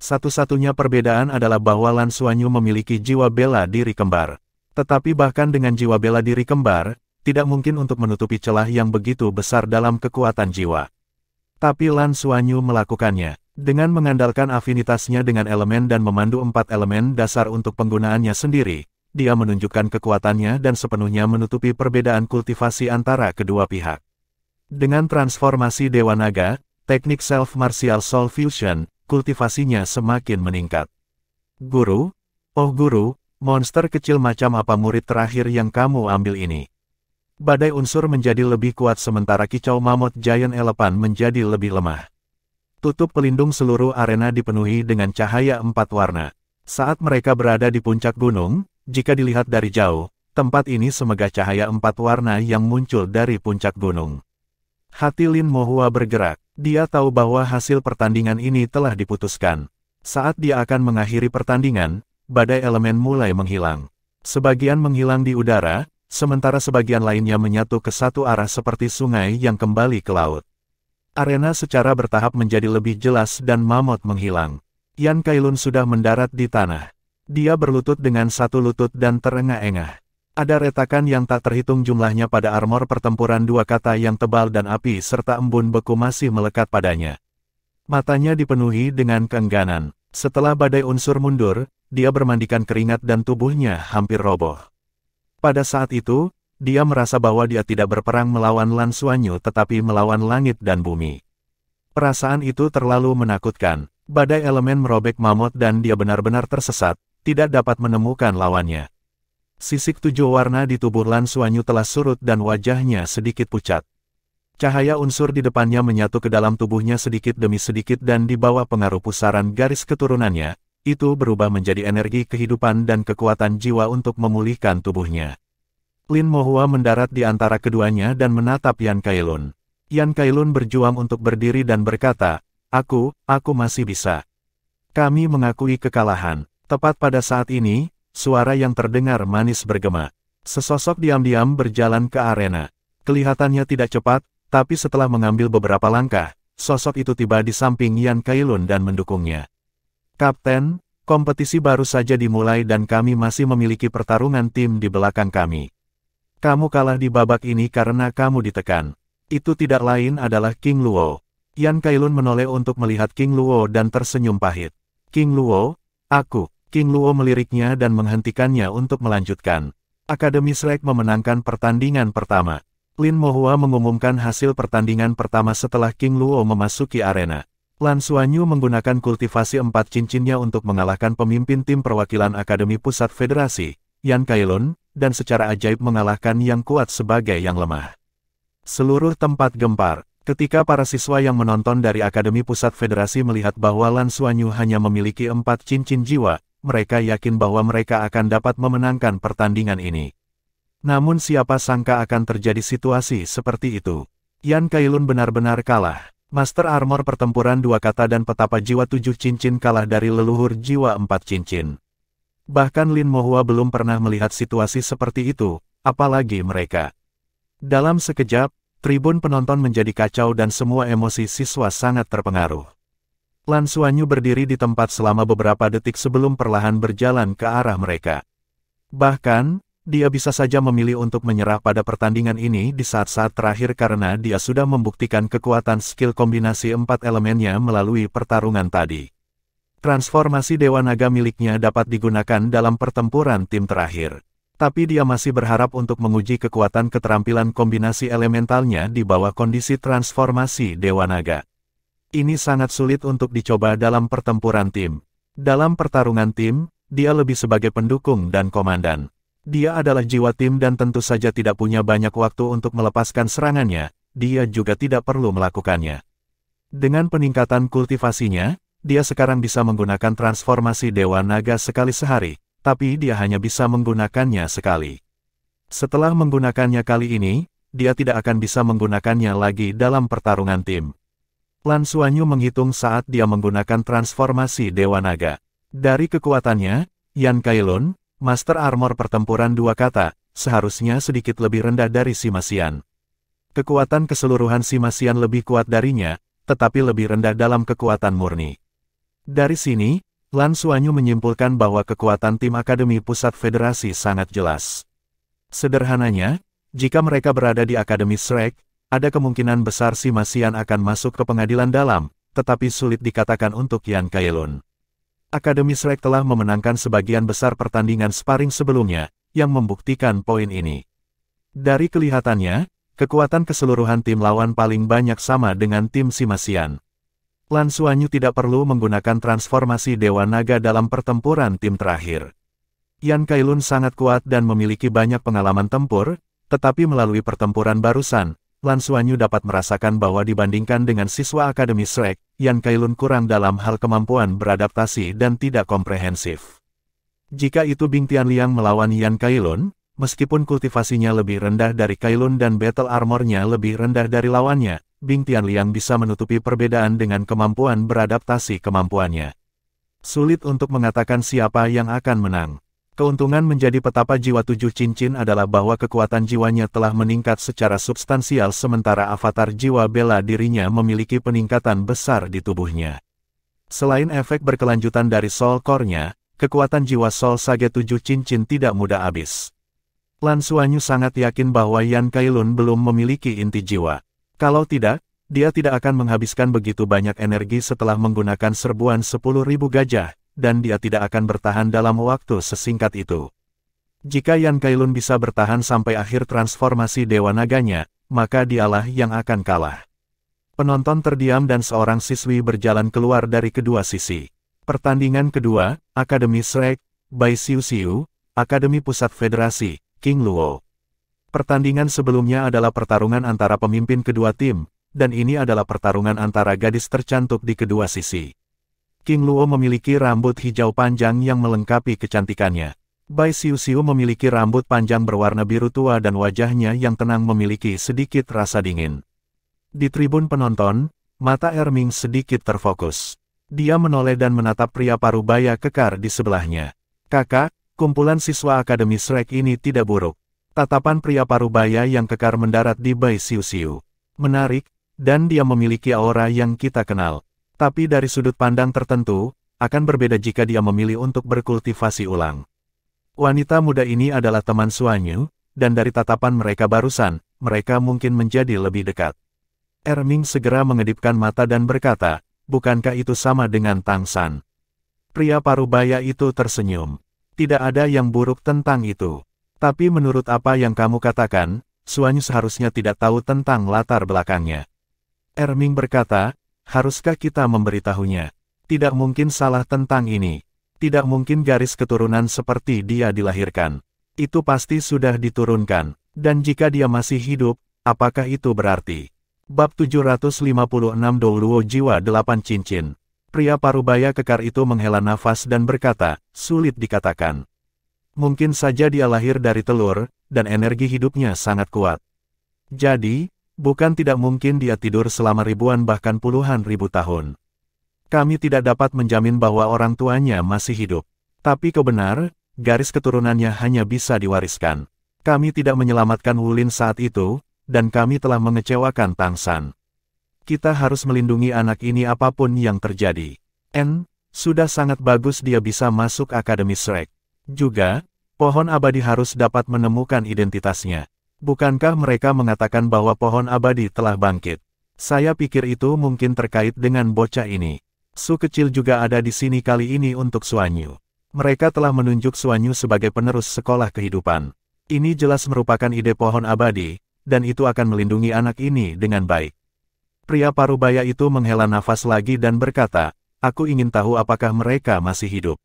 Satu-satunya perbedaan adalah bahwa Lan Xuanyu memiliki jiwa bela diri kembar. Tetapi bahkan dengan jiwa bela diri kembar, tidak mungkin untuk menutupi celah yang begitu besar dalam kekuatan jiwa. Tapi Lan Xuanyu melakukannya, dengan mengandalkan afinitasnya dengan elemen dan memandu 4 elemen dasar untuk penggunaannya sendiri, dia menunjukkan kekuatannya dan sepenuhnya menutupi perbedaan kultivasi antara kedua pihak. Dengan transformasi Dewa Naga, teknik Self-Martial Soul Fusion, kultivasinya semakin meningkat. Guru, oh guru, monster kecil macam apa murid terakhir yang kamu ambil ini? Badai unsur menjadi lebih kuat sementara kicau mammoth giant elephant menjadi lebih lemah. Tutup pelindung seluruh arena dipenuhi dengan cahaya 4 warna. Saat mereka berada di puncak gunung, jika dilihat dari jauh, tempat ini semegah cahaya 4 warna yang muncul dari puncak gunung. Hati Lin Mohua bergerak. Dia tahu bahwa hasil pertandingan ini telah diputuskan. Saat dia akan mengakhiri pertandingan, badai elemen mulai menghilang. Sebagian menghilang di udara, sementara sebagian lainnya menyatu ke satu arah seperti sungai yang kembali ke laut. Arena secara bertahap menjadi lebih jelas dan mammoth menghilang. Yan Kailun sudah mendarat di tanah. Dia berlutut dengan satu lutut dan terengah-engah. Ada retakan yang tak terhitung jumlahnya pada armor pertempuran 2 kata yang tebal dan api serta embun beku masih melekat padanya. Matanya dipenuhi dengan keengganan. Setelah badai unsur mundur, dia bermandikan keringat dan tubuhnya hampir roboh. Pada saat itu, dia merasa bahwa dia tidak berperang melawan Lan Xuanyu tetapi melawan langit dan bumi. Perasaan itu terlalu menakutkan. Badai elemen merobek mammoth dan dia benar-benar tersesat, tidak dapat menemukan lawannya. Sisik 7 warna di tubuh Lan Xuanyu telah surut dan wajahnya sedikit pucat. Cahaya unsur di depannya menyatu ke dalam tubuhnya sedikit demi sedikit dan di bawah pengaruh pusaran garis keturunannya, itu berubah menjadi energi kehidupan dan kekuatan jiwa untuk memulihkan tubuhnya. Lin Mohua mendarat di antara keduanya dan menatap Yan Kailun. Yan Kailun berjuang untuk berdiri dan berkata, aku masih bisa. Kami mengakui kekalahan. Tepat pada saat ini, suara yang terdengar manis bergema. Sesosok diam-diam berjalan ke arena. Kelihatannya tidak cepat, tapi setelah mengambil beberapa langkah, sosok itu tiba di samping Yan Kailun dan mendukungnya. Kapten, kompetisi baru saja dimulai dan kami masih memiliki pertarungan tim di belakang kami. Kamu kalah di babak ini karena kamu ditekan. Itu tidak lain adalah King Luo. Yan Kailun menoleh untuk melihat King Luo dan tersenyum pahit. King Luo, aku. King Luo meliriknya dan menghentikannya untuk melanjutkan. Akademi Shrek memenangkan pertandingan pertama. Lin Mohua mengumumkan hasil pertandingan pertama setelah King Luo memasuki arena. Lan Xuanyu menggunakan kultivasi 4 cincinnya untuk mengalahkan pemimpin tim perwakilan Akademi Pusat Federasi, Yan Kailun, dan secara ajaib mengalahkan yang kuat sebagai yang lemah. Seluruh tempat gempar. Ketika para siswa yang menonton dari Akademi Pusat Federasi melihat bahwa Lan Xuanyu hanya memiliki 4 cincin jiwa, mereka yakin bahwa mereka akan dapat memenangkan pertandingan ini. Namun siapa sangka akan terjadi situasi seperti itu. Yan Kailun benar-benar kalah. Master Armor pertempuran 2 kata dan petapa jiwa 7 cincin kalah dari leluhur jiwa 4 cincin. Bahkan Lin Mohua belum pernah melihat situasi seperti itu, apalagi mereka. Dalam sekejap, tribun penonton menjadi kacau dan semua emosi siswa sangat terpengaruh. Lan Xuanyu berdiri di tempat selama beberapa detik sebelum perlahan berjalan ke arah mereka. Bahkan, dia bisa saja memilih untuk menyerah pada pertandingan ini di saat-saat terakhir karena dia sudah membuktikan kekuatan skill kombinasi 4 elemennya melalui pertarungan tadi. Transformasi Dewa Naga miliknya dapat digunakan dalam pertempuran tim terakhir. Tapi dia masih berharap untuk menguji kekuatan keterampilan kombinasi elementalnya di bawah kondisi transformasi Dewa Naga. Ini sangat sulit untuk dicoba dalam pertempuran tim. Dalam pertarungan tim, dia lebih sebagai pendukung dan komandan. Dia adalah jiwa tim dan tentu saja tidak punya banyak waktu untuk melepaskan serangannya, dia juga tidak perlu melakukannya. Dengan peningkatan kultivasinya, dia sekarang bisa menggunakan transformasi Dewa Naga sekali sehari, tapi dia hanya bisa menggunakannya sekali. Setelah menggunakannya kali ini, dia tidak akan bisa menggunakannya lagi dalam pertarungan tim. Lan Xuanyu menghitung saat dia menggunakan transformasi Dewa Naga. Dari kekuatannya, Yan Kailun, Master Armor Pertempuran Dua Kata, seharusnya sedikit lebih rendah dari Sima Xian. Kekuatan keseluruhan Sima Xian lebih kuat darinya, tetapi lebih rendah dalam kekuatan murni. Dari sini, Lan Xuanyu menyimpulkan bahwa kekuatan tim Akademi Pusat Federasi sangat jelas. Sederhananya, jika mereka berada di Akademi Shrek, ada kemungkinan besar Sima Xian akan masuk ke pengadilan dalam, tetapi sulit dikatakan untuk Yan Kailun. Akademi Shrek telah memenangkan sebagian besar pertandingan sparring sebelumnya, yang membuktikan poin ini. Dari kelihatannya, kekuatan keseluruhan tim lawan paling banyak sama dengan tim Sima Xian. Lan Xuanyu tidak perlu menggunakan transformasi Dewa Naga dalam pertempuran tim terakhir. Yan Kailun sangat kuat dan memiliki banyak pengalaman tempur, tetapi melalui pertempuran barusan, Lan Xuanyu dapat merasakan bahwa dibandingkan dengan siswa Akademi Shrek, Yan Kailun kurang dalam hal kemampuan beradaptasi dan tidak komprehensif. Jika itu Bing Tianliang melawan Yan Kailun, meskipun kultivasinya lebih rendah dari Kailun dan battle armornya lebih rendah dari lawannya, Bing Tianliang bisa menutupi perbedaan dengan kemampuan beradaptasi kemampuannya. Sulit untuk mengatakan siapa yang akan menang. Keuntungan menjadi petapa jiwa 7 cincin adalah bahwa kekuatan jiwanya telah meningkat secara substansial sementara avatar jiwa bela dirinya memiliki peningkatan besar di tubuhnya. Selain efek berkelanjutan dari Soul Core-nya, kekuatan jiwa Soul Sage 7 cincin tidak mudah habis. Lan Xuanyu sangat yakin bahwa Yan Kailun belum memiliki inti jiwa. Kalau tidak, dia tidak akan menghabiskan begitu banyak energi setelah menggunakan serbuan 10.000 gajah, dan dia tidak akan bertahan dalam waktu sesingkat itu. Jika Yan Kailun bisa bertahan sampai akhir transformasi Dewa Naganya, maka dialah yang akan kalah. Penonton terdiam dan seorang siswi berjalan keluar dari kedua sisi. Pertandingan kedua, Akademi Shrek, Bai Xiu, Akademi Pusat Federasi, King Luo. Pertandingan sebelumnya adalah pertarungan antara pemimpin kedua tim, dan ini adalah pertarungan antara gadis tercantik di kedua sisi. King Luo memiliki rambut hijau panjang yang melengkapi kecantikannya. Bai Xiu memiliki rambut panjang berwarna biru tua dan wajahnya yang tenang memiliki sedikit rasa dingin. Di tribun penonton, mata Erming sedikit terfokus. Dia menoleh dan menatap pria parubaya kekar di sebelahnya. Kakak, kumpulan siswa Akademi Shrek ini tidak buruk. Tatapan pria parubaya yang kekar mendarat di Bai Xiu. Menarik, dan dia memiliki aura yang kita kenal. Tapi dari sudut pandang tertentu, akan berbeda jika dia memilih untuk berkultivasi ulang. Wanita muda ini adalah teman Xuanyu, dan dari tatapan mereka barusan, mereka mungkin menjadi lebih dekat. Erming segera mengedipkan mata dan berkata, bukankah itu sama dengan Tang San? Pria parubaya itu tersenyum. Tidak ada yang buruk tentang itu. Tapi menurut apa yang kamu katakan, Xuanyu seharusnya tidak tahu tentang latar belakangnya. Erming berkata, haruskah kita memberitahunya? Tidak mungkin salah tentang ini. Tidak mungkin garis keturunan seperti dia dilahirkan. Itu pasti sudah diturunkan. Dan jika dia masih hidup, apakah itu berarti? Bab 756 Douluo Jiwa 8 Cincin. Pria parubaya kekar itu menghela nafas dan berkata, sulit dikatakan. Mungkin saja dia lahir dari telur, dan energi hidupnya sangat kuat. Jadi, bukan tidak mungkin dia tidur selama ribuan bahkan puluhan ribu tahun. Kami tidak dapat menjamin bahwa orang tuanya masih hidup. Tapi kau benar, garis keturunannya hanya bisa diwariskan. Kami tidak menyelamatkan Wulin saat itu, dan kami telah mengecewakan Tang San. Kita harus melindungi anak ini apapun yang terjadi. Sudah sangat bagus dia bisa masuk Akademi Shrek. Juga, pohon abadi harus dapat menemukan identitasnya. Bukankah mereka mengatakan bahwa pohon abadi telah bangkit? Saya pikir itu mungkin terkait dengan bocah ini. Su kecil juga ada di sini kali ini untuk Suanyu. Mereka telah menunjuk Suanyu sebagai penerus sekolah kehidupan. Ini jelas merupakan ide pohon abadi, dan itu akan melindungi anak ini dengan baik. Pria parubaya itu menghela nafas lagi dan berkata, aku ingin tahu apakah mereka masih hidup.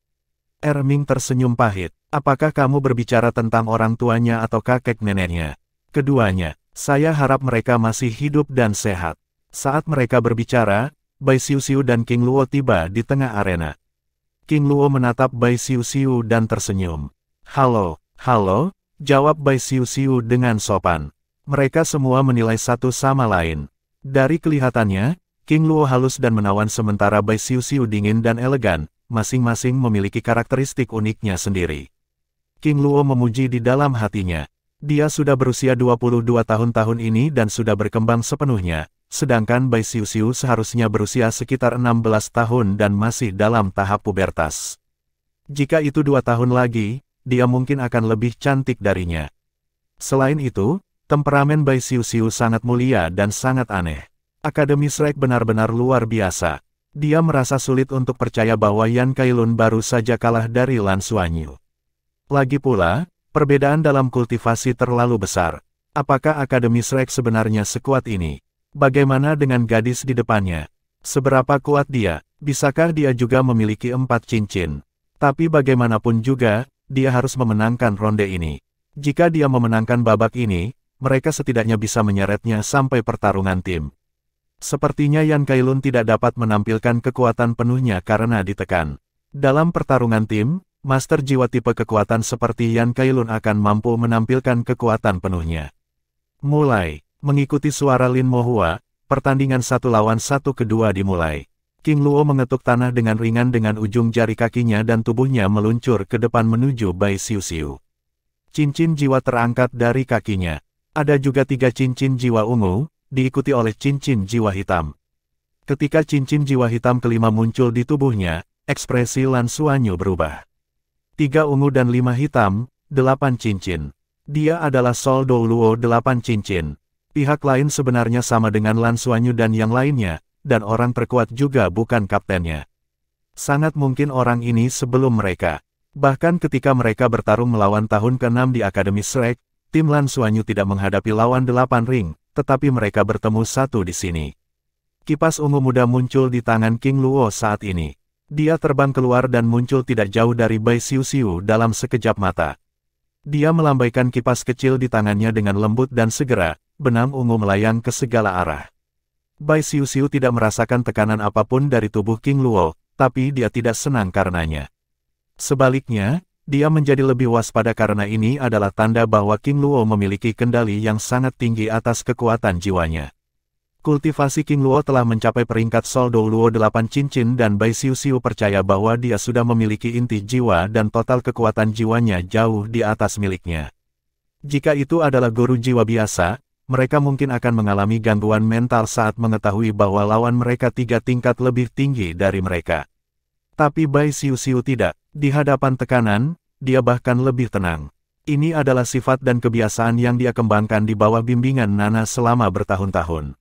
Erming tersenyum pahit. Apakah kamu berbicara tentang orang tuanya atau kakek neneknya? Keduanya. Saya harap mereka masih hidup dan sehat. Saat mereka berbicara, Bai Xiuxiu dan King Luo tiba di tengah arena. King Luo menatap Bai Xiuxiu dan tersenyum. Halo, halo, jawab Bai Xiuxiu dengan sopan. Mereka semua menilai satu sama lain. Dari kelihatannya, King Luo halus dan menawan sementara Bai Xiuxiu dingin dan elegan, masing-masing memiliki karakteristik uniknya sendiri. King Luo memuji di dalam hatinya. Dia sudah berusia 22 tahun ini dan sudah berkembang sepenuhnya, sedangkan Bai Xiuxiu seharusnya berusia sekitar 16 tahun dan masih dalam tahap pubertas. Jika itu 2 tahun lagi, dia mungkin akan lebih cantik darinya. Selain itu, temperamen Bai Xiuxiu sangat mulia dan sangat aneh. Akademi Shrek benar-benar luar biasa. Dia merasa sulit untuk percaya bahwa Yan Kailun baru saja kalah dari Lan Suanyu. Lagi pula, perbedaan dalam kultivasi terlalu besar. Apakah Akademi Shrek sebenarnya sekuat ini? Bagaimana dengan gadis di depannya? Seberapa kuat dia? Bisakah dia juga memiliki 4 cincin? Tapi bagaimanapun juga, dia harus memenangkan ronde ini. Jika dia memenangkan babak ini, mereka setidaknya bisa menyeretnya sampai pertarungan tim. Sepertinya Yan Kailun tidak dapat menampilkan kekuatan penuhnya karena ditekan. Dalam pertarungan tim, Master jiwa tipe kekuatan seperti Yan Kailun akan mampu menampilkan kekuatan penuhnya. Mulai, mengikuti suara Lin Mohua, pertandingan 1 lawan 1 kedua dimulai. King Luo mengetuk tanah dengan ringan dengan ujung jari kakinya dan tubuhnya meluncur ke depan menuju Bai Xiuxiu. Cincin jiwa terangkat dari kakinya. Ada juga 3 cincin jiwa ungu, diikuti oleh cincin jiwa hitam. Ketika cincin jiwa hitam kelima muncul di tubuhnya, ekspresi Lan Suanyu berubah. 3 ungu dan 5 hitam, 8 cincin. Dia adalah Sol Dou Luo 8 cincin. Pihak lain sebenarnya sama dengan Lan Suanyu dan yang lainnya, dan orang terkuat juga bukan kaptennya. Sangat mungkin orang ini sebelum mereka. Bahkan ketika mereka bertarung melawan tahun ke-6 di Akademi Shrek, tim Lan Suanyu tidak menghadapi lawan 8 ring, tetapi mereka bertemu satu di sini. Kipas ungu muda muncul di tangan King Luo saat ini. Dia terbang keluar dan muncul tidak jauh dari Bai Xiuxiu dalam sekejap mata. Dia melambaikan kipas kecil di tangannya dengan lembut dan segera, benang ungu melayang ke segala arah. Bai Xiuxiu tidak merasakan tekanan apapun dari tubuh King Luo, tapi dia tidak senang karenanya. Sebaliknya, dia menjadi lebih waspada karena ini adalah tanda bahwa King Luo memiliki kendali yang sangat tinggi atas kekuatan jiwanya. Kultivasi King Luo telah mencapai peringkat Sol Dou Luo 8 cincin dan Bai Xiuxiu percaya bahwa dia sudah memiliki inti jiwa dan total kekuatan jiwanya jauh di atas miliknya. Jika itu adalah guru jiwa biasa, mereka mungkin akan mengalami gangguan mental saat mengetahui bahwa lawan mereka 3 tingkat lebih tinggi dari mereka. Tapi Bai Xiuxiu tidak. Di hadapan tekanan, dia bahkan lebih tenang. Ini adalah sifat dan kebiasaan yang dia kembangkan di bawah bimbingan Nana selama bertahun-tahun.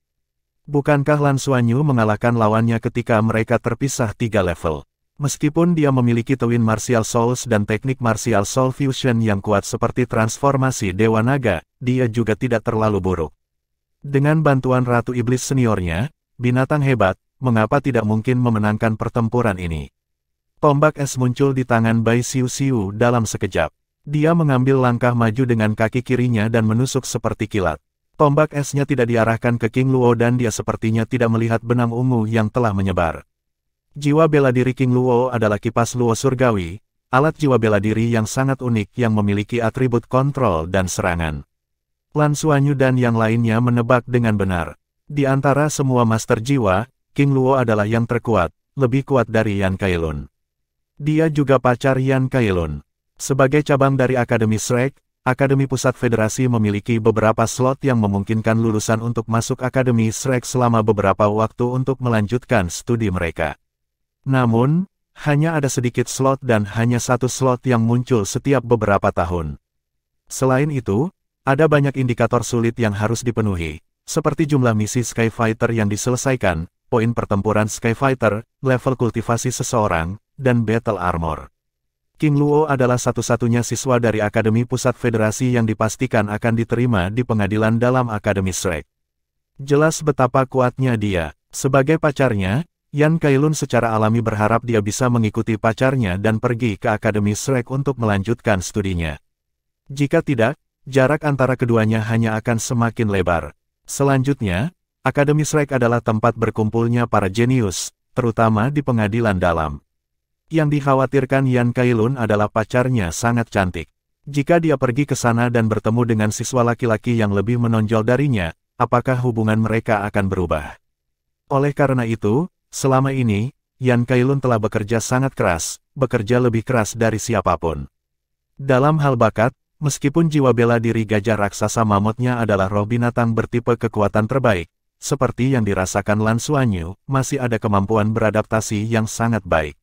Bukankah Lan Suanyu mengalahkan lawannya ketika mereka terpisah 3 level? Meskipun dia memiliki Twin Martial Souls dan teknik Martial Soul Fusion yang kuat seperti transformasi Dewa Naga, dia juga tidak terlalu buruk. Dengan bantuan Ratu Iblis seniornya, binatang hebat, mengapa tidak mungkin memenangkan pertempuran ini? Tombak es muncul di tangan Bai Xiuxiu dalam sekejap. Dia mengambil langkah maju dengan kaki kirinya dan menusuk seperti kilat. Tombak esnya tidak diarahkan ke King Luo dan dia sepertinya tidak melihat benang ungu yang telah menyebar. Jiwa bela diri King Luo adalah kipas Luo surgawi, alat jiwa bela diri yang sangat unik yang memiliki atribut kontrol dan serangan. Lan Suanyu dan yang lainnya menebak dengan benar. Di antara semua master jiwa, King Luo adalah yang terkuat, lebih kuat dari Yan Kailun. Dia juga pacar Yan Kailun. Sebagai cabang dari Akademi Shrek, Akademi Pusat Federasi memiliki beberapa slot yang memungkinkan lulusan untuk masuk Akademi Shrek selama beberapa waktu untuk melanjutkan studi mereka. Namun, hanya ada sedikit slot dan hanya 1 slot yang muncul setiap beberapa tahun. Selain itu, ada banyak indikator sulit yang harus dipenuhi, seperti jumlah misi Skyfighter yang diselesaikan, poin pertempuran Skyfighter, level kultivasi seseorang, dan battle armor. King Luo adalah satu-satunya siswa dari Akademi Pusat Federasi yang dipastikan akan diterima di pengadilan dalam Akademi Shrek. Jelas betapa kuatnya dia. Sebagai pacarnya, Yan Kailun secara alami berharap dia bisa mengikuti pacarnya dan pergi ke Akademi Shrek untuk melanjutkan studinya. Jika tidak, jarak antara keduanya hanya akan semakin lebar. Selanjutnya, Akademi Shrek adalah tempat berkumpulnya para jenius, terutama di pengadilan dalam. Yang dikhawatirkan Yan Kailun adalah pacarnya sangat cantik. Jika dia pergi ke sana dan bertemu dengan siswa laki-laki yang lebih menonjol darinya, apakah hubungan mereka akan berubah? Oleh karena itu, selama ini, Yan Kailun telah bekerja sangat keras, bekerja lebih keras dari siapapun. Dalam hal bakat, meskipun jiwa bela diri gajah raksasa mamutnya adalah roh binatang bertipe kekuatan terbaik, seperti yang dirasakan Lan Xuanyu, masih ada kemampuan beradaptasi yang sangat baik.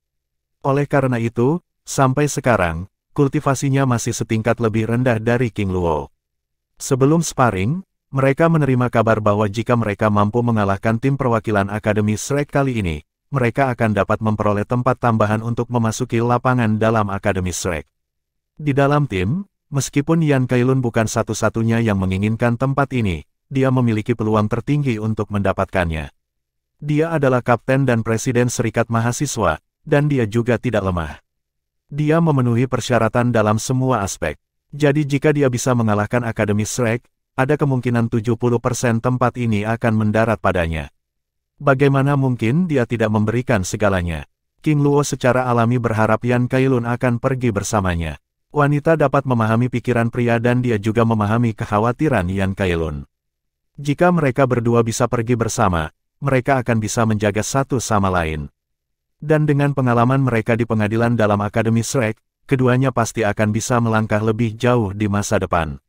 Oleh karena itu, sampai sekarang, kultivasinya masih setingkat lebih rendah dari King Luo. Sebelum sparring, mereka menerima kabar bahwa jika mereka mampu mengalahkan tim perwakilan Akademi Shrek kali ini, mereka akan dapat memperoleh tempat tambahan untuk memasuki lapangan dalam Akademi Shrek. Di dalam tim, meskipun Yan Kailun bukan satu-satunya yang menginginkan tempat ini, dia memiliki peluang tertinggi untuk mendapatkannya. Dia adalah kapten dan presiden Serikat Mahasiswa, dan dia juga tidak lemah. Dia memenuhi persyaratan dalam semua aspek. Jadi jika dia bisa mengalahkan Akademi Shrek, ada kemungkinan 70% tempat ini akan mendarat padanya. Bagaimana mungkin dia tidak memberikan segalanya? King Luo secara alami berharap Yan Kailun akan pergi bersamanya. Wanita dapat memahami pikiran pria dan dia juga memahami kekhawatiran Yan Kailun. Jika mereka berdua bisa pergi bersama, mereka akan bisa menjaga satu sama lain. Dan dengan pengalaman mereka di pengadilan dalam Akademi Shrek, keduanya pasti akan bisa melangkah lebih jauh di masa depan.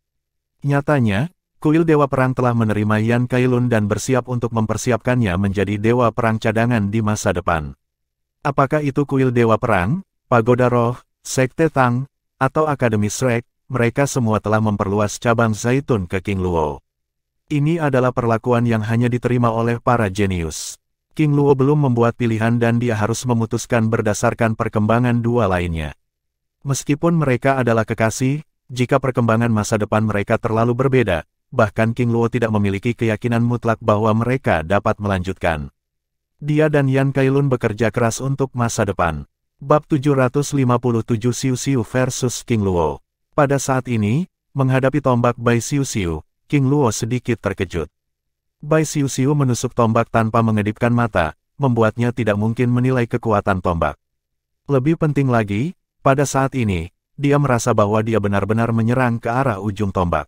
Nyatanya, kuil Dewa Perang telah menerima Yan Kailun dan bersiap untuk mempersiapkannya menjadi Dewa Perang cadangan di masa depan. Apakah itu kuil Dewa Perang, Pagoda Roh, Sekte Tang, atau Akademi Shrek, mereka semua telah memperluas cabang Zaitun ke King Luo. Ini adalah perlakuan yang hanya diterima oleh para jenius. King Luo belum membuat pilihan dan dia harus memutuskan berdasarkan perkembangan dua lainnya. Meskipun mereka adalah kekasih, jika perkembangan masa depan mereka terlalu berbeda, bahkan King Luo tidak memiliki keyakinan mutlak bahwa mereka dapat melanjutkan. Dia dan Yan Kailun bekerja keras untuk masa depan. Bab 757 Xiu Xiu versus King Luo. Pada saat ini, menghadapi tombak Bai Xiu Xiu, King Luo sedikit terkejut. Bai Xiu Xiu menusuk tombak tanpa mengedipkan mata, membuatnya tidak mungkin menilai kekuatan tombak. Lebih penting lagi, pada saat ini, dia merasa bahwa dia benar-benar menyerang ke arah ujung tombak.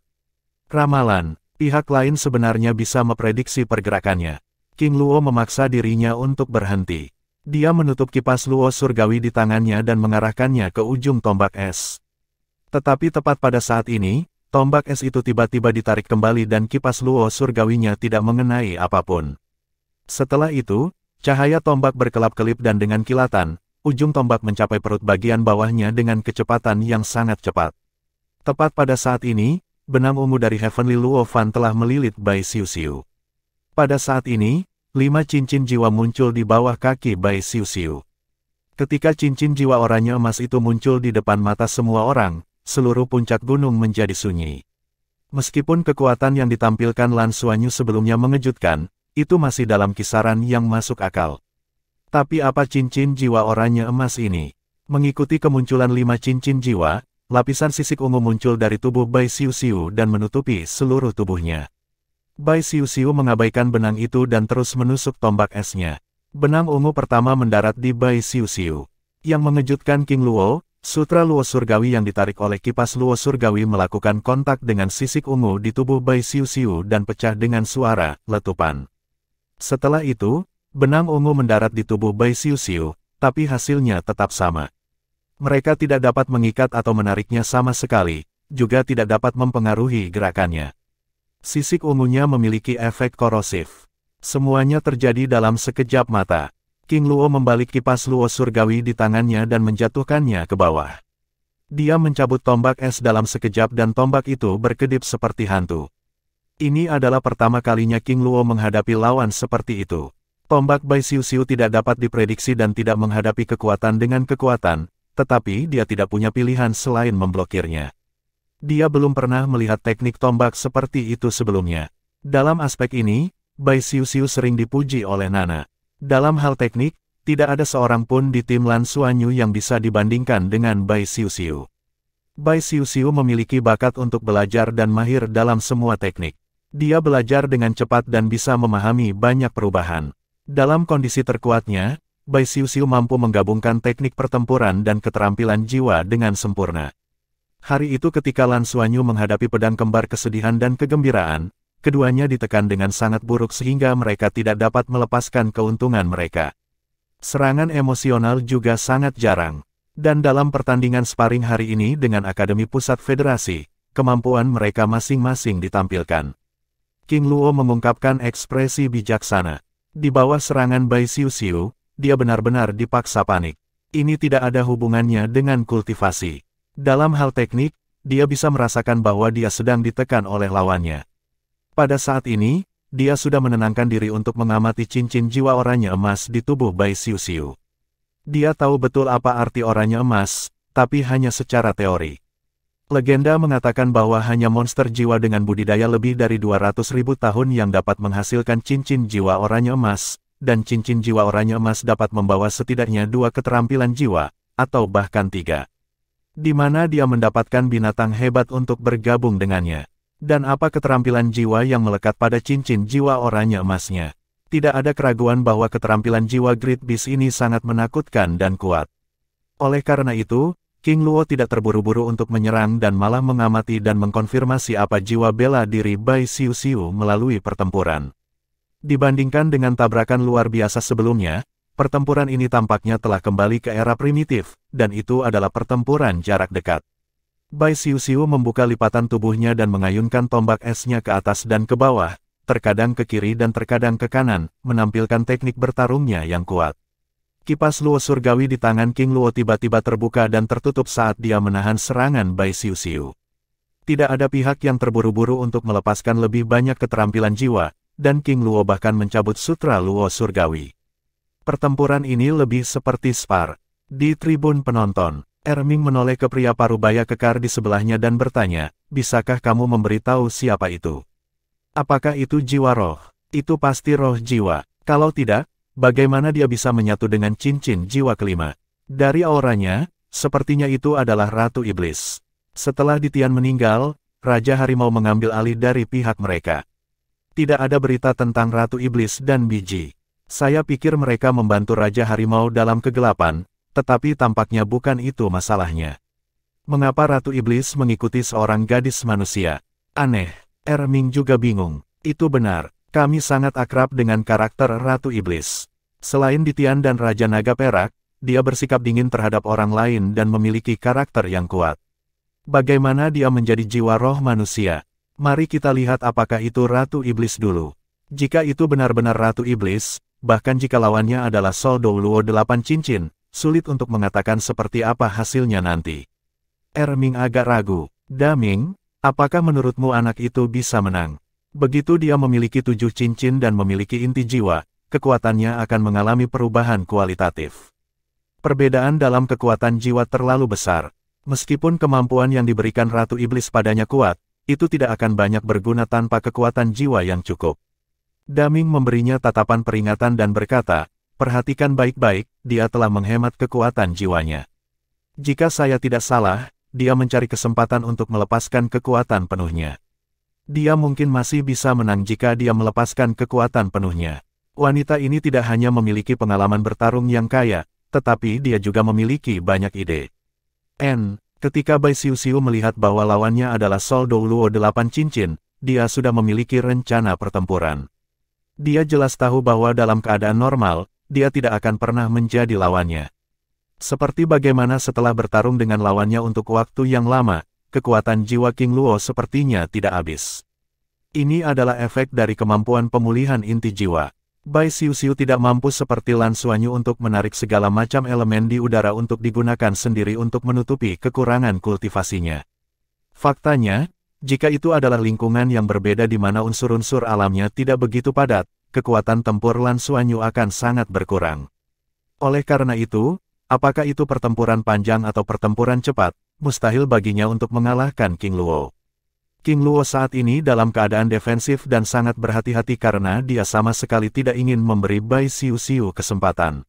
Ramalan, pihak lain sebenarnya bisa memprediksi pergerakannya. King Luo memaksa dirinya untuk berhenti. Dia menutup kipas Luo surgawi di tangannya dan mengarahkannya ke ujung tombak es. Tetapi tepat pada saat ini, tombak es itu tiba-tiba ditarik kembali dan kipas Luo surgawinya tidak mengenai apapun. Setelah itu, cahaya tombak berkelap-kelip dan dengan kilatan, ujung tombak mencapai perut bagian bawahnya dengan kecepatan yang sangat cepat. Tepat pada saat ini, benang ungu dari Heavenly Luo Fan telah melilit Bai Xiu Xiu. Pada saat ini, 5 cincin jiwa muncul di bawah kaki Bai Xiu Xiu. Ketika cincin jiwa oranye emas itu muncul di depan mata semua orang, seluruh puncak gunung menjadi sunyi. Meskipun kekuatan yang ditampilkan Lan Xuanyu sebelumnya mengejutkan, itu masih dalam kisaran yang masuk akal. Tapi apa cincin jiwa oranye emas ini? Mengikuti kemunculan 5 cincin jiwa, lapisan sisik ungu muncul dari tubuh Bai Xiu Xiu dan menutupi seluruh tubuhnya. Bai Xiu Xiu mengabaikan benang itu dan terus menusuk tombak esnya. Benang ungu pertama mendarat di Bai Xiu Xiu. Yang mengejutkan King Luo, sutra Luo surgawi yang ditarik oleh kipas Luo surgawi melakukan kontak dengan sisik ungu di tubuh Bai Xiu Xiu dan pecah dengan suara letupan. Setelah itu, benang ungu mendarat di tubuh Bai Xiu Xiu, tapi hasilnya tetap sama. Mereka tidak dapat mengikat atau menariknya sama sekali, juga tidak dapat mempengaruhi gerakannya. Sisik ungunya memiliki efek korosif. Semuanya terjadi dalam sekejap mata. King Luo membalik kipas Luo surgawi di tangannya dan menjatuhkannya ke bawah. Dia mencabut tombak es dalam sekejap dan tombak itu berkedip seperti hantu. Ini adalah pertama kalinya King Luo menghadapi lawan seperti itu. Tombak Bai Xiuxiu tidak dapat diprediksi dan tidak menghadapi kekuatan dengan kekuatan, tetapi dia tidak punya pilihan selain memblokirnya. Dia belum pernah melihat teknik tombak seperti itu sebelumnya. Dalam aspek ini, Bai Xiuxiu sering dipuji oleh Nana. Dalam hal teknik, tidak ada seorang pun di tim Lan Xuanyu yang bisa dibandingkan dengan Bai Xiuxiu. Bai Xiuxiu memiliki bakat untuk belajar dan mahir dalam semua teknik. Dia belajar dengan cepat dan bisa memahami banyak perubahan. Dalam kondisi terkuatnya, Bai Xiuxiu mampu menggabungkan teknik pertempuran dan keterampilan jiwa dengan sempurna. Hari itu ketika Lan Xuanyu menghadapi pedang kembar kesedihan dan kegembiraan, keduanya ditekan dengan sangat buruk sehingga mereka tidak dapat melepaskan keuntungan mereka. Serangan emosional juga sangat jarang. Dan dalam pertandingan sparring hari ini dengan Akademi Pusat Federasi, kemampuan mereka masing-masing ditampilkan. King Luo mengungkapkan ekspresi bijaksana. Di bawah serangan Bai Xiuxiu, dia benar-benar dipaksa panik. Ini tidak ada hubungannya dengan kultivasi. Dalam hal teknik, dia bisa merasakan bahwa dia sedang ditekan oleh lawannya. Pada saat ini, dia sudah menenangkan diri untuk mengamati cincin jiwa oranye emas di tubuh Bai Xiuxiu. Dia tahu betul apa arti oranye emas, tapi hanya secara teori. Legenda mengatakan bahwa hanya monster jiwa dengan budidaya lebih dari 200.000 tahun yang dapat menghasilkan cincin jiwa oranye emas, dan cincin jiwa oranye emas dapat membawa setidaknya 2 keterampilan jiwa, atau bahkan 3. Di mana dia mendapatkan binatang hebat untuk bergabung dengannya. Dan apa keterampilan jiwa yang melekat pada cincin jiwa oranye emasnya? Tidak ada keraguan bahwa keterampilan jiwa Great Beast ini sangat menakutkan dan kuat. Oleh karena itu, King Luo tidak terburu-buru untuk menyerang dan malah mengamati dan mengkonfirmasi apa jiwa bela diri Bai Xiuxiu melalui pertempuran. Dibandingkan dengan tabrakan luar biasa sebelumnya, pertempuran ini tampaknya telah kembali ke era primitif, dan itu adalah pertempuran jarak dekat. Bai Xiuxiu membuka lipatan tubuhnya dan mengayunkan tombak esnya ke atas dan ke bawah, terkadang ke kiri dan terkadang ke kanan, menampilkan teknik bertarungnya yang kuat. Kipas Luo surgawi di tangan King Luo tiba-tiba terbuka dan tertutup saat dia menahan serangan Bai Xiuxiu. Tidak ada pihak yang terburu-buru untuk melepaskan lebih banyak keterampilan jiwa, dan King Luo bahkan mencabut sutra Luo surgawi. Pertempuran ini lebih seperti spar. Di tribun penonton, Erming menoleh ke pria parubaya kekar di sebelahnya dan bertanya, "Bisakah kamu memberitahu siapa itu? Apakah itu jiwa roh? Itu pasti roh jiwa. Kalau tidak, bagaimana dia bisa menyatu dengan cincin jiwa kelima?" Dari auranya, sepertinya itu adalah Ratu Iblis. Setelah Ditian meninggal, Raja Harimau mengambil alih dari pihak mereka. Tidak ada berita tentang Ratu Iblis dan Biji. Saya pikir mereka membantu Raja Harimau dalam kegelapan, tetapi tampaknya bukan itu masalahnya. Mengapa Ratu Iblis mengikuti seorang gadis manusia? Aneh. Erming juga bingung. Itu benar, kami sangat akrab dengan karakter Ratu Iblis. Selain Ditian dan Raja Naga Perak, dia bersikap dingin terhadap orang lain dan memiliki karakter yang kuat. Bagaimana dia menjadi jiwa roh manusia? Mari kita lihat apakah itu Ratu Iblis dulu. Jika itu benar-benar Ratu Iblis, bahkan jika lawannya adalah Soldo Luo 8 cincin, sulit untuk mengatakan seperti apa hasilnya nanti. Erming agak ragu. Daming, apakah menurutmu anak itu bisa menang? Begitu dia memiliki 7 cincin dan memiliki inti jiwa, kekuatannya akan mengalami perubahan kualitatif. Perbedaan dalam kekuatan jiwa terlalu besar. Meskipun kemampuan yang diberikan Ratu Iblis padanya kuat, itu tidak akan banyak berguna tanpa kekuatan jiwa yang cukup. Daming memberinya tatapan peringatan dan berkata, "Perhatikan baik-baik, dia telah menghemat kekuatan jiwanya. Jika saya tidak salah, dia mencari kesempatan untuk melepaskan kekuatan penuhnya. Dia mungkin masih bisa menang jika dia melepaskan kekuatan penuhnya." Wanita ini tidak hanya memiliki pengalaman bertarung yang kaya, tetapi dia juga memiliki banyak ide. Ketika Bai Xiuxiu melihat bahwa lawannya adalah Soldo Luo 8 cincin, dia sudah memiliki rencana pertempuran. Dia jelas tahu bahwa dalam keadaan normal, dia tidak akan pernah menjadi lawannya. Seperti bagaimana setelah bertarung dengan lawannya untuk waktu yang lama, kekuatan jiwa King Luo sepertinya tidak habis. Ini adalah efek dari kemampuan pemulihan inti jiwa. Bai Xiuxiu tidak mampu seperti Lan Xuanyu untuk menarik segala macam elemen di udara untuk digunakan sendiri untuk menutupi kekurangan kultivasinya. Faktanya, jika itu adalah lingkungan yang berbeda di mana unsur-unsur alamnya tidak begitu padat, kekuatan tempur Lan Xuanyu akan sangat berkurang. Oleh karena itu, apakah itu pertempuran panjang atau pertempuran cepat, mustahil baginya untuk mengalahkan King Luo. King Luo saat ini dalam keadaan defensif dan sangat berhati-hati karena dia sama sekali tidak ingin memberi Bai Xiuxiu kesempatan.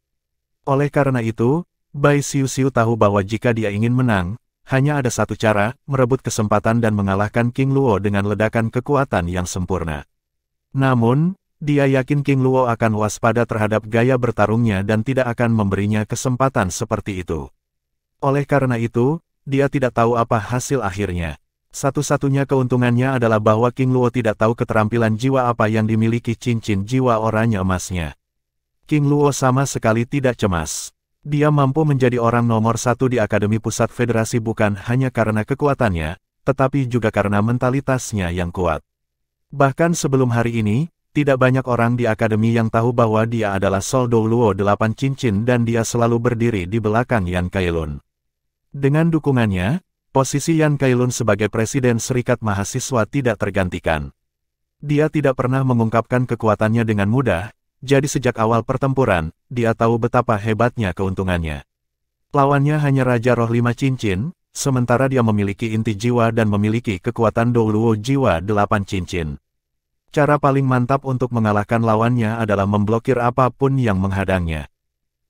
Oleh karena itu, Bai Xiuxiu tahu bahwa jika dia ingin menang, hanya ada satu cara, merebut kesempatan dan mengalahkan King Luo dengan ledakan kekuatan yang sempurna. Namun, dia yakin King Luo akan waspada terhadap gaya bertarungnya dan tidak akan memberinya kesempatan seperti itu. Oleh karena itu, dia tidak tahu apa hasil akhirnya. Satu-satunya keuntungannya adalah bahwa King Luo tidak tahu keterampilan jiwa apa yang dimiliki cincin jiwa oranye emasnya. King Luo sama sekali tidak cemas. Dia mampu menjadi orang nomor satu di Akademi Pusat Federasi bukan hanya karena kekuatannya, tetapi juga karena mentalitasnya yang kuat. Bahkan sebelum hari ini, tidak banyak orang di Akademi yang tahu bahwa dia adalah Soldo Luo 8 cincin dan dia selalu berdiri di belakang Yan Kailun. Dengan dukungannya, posisi Yan Kailun sebagai Presiden Serikat Mahasiswa tidak tergantikan. Dia tidak pernah mengungkapkan kekuatannya dengan mudah, jadi sejak awal pertempuran, dia tahu betapa hebatnya keuntungannya. Lawannya hanya Raja Roh 5 cincin, sementara dia memiliki inti jiwa dan memiliki kekuatan Dou Luo jiwa 8 cincin. Cara paling mantap untuk mengalahkan lawannya adalah memblokir apapun yang menghadangnya.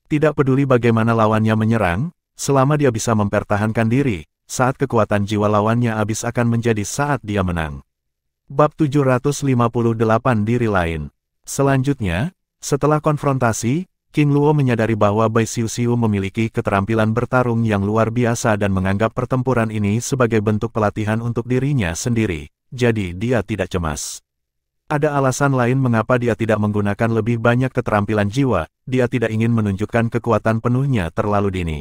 Tidak peduli bagaimana lawannya menyerang, selama dia bisa mempertahankan diri, saat kekuatan jiwa lawannya habis akan menjadi saat dia menang. Bab 758 Diri Lain. Selanjutnya, setelah konfrontasi, King Luo menyadari bahwa Bai Xiuxiu memiliki keterampilan bertarung yang luar biasa dan menganggap pertempuran ini sebagai bentuk pelatihan untuk dirinya sendiri, jadi dia tidak cemas. Ada alasan lain mengapa dia tidak menggunakan lebih banyak keterampilan jiwa, dia tidak ingin menunjukkan kekuatan penuhnya terlalu dini.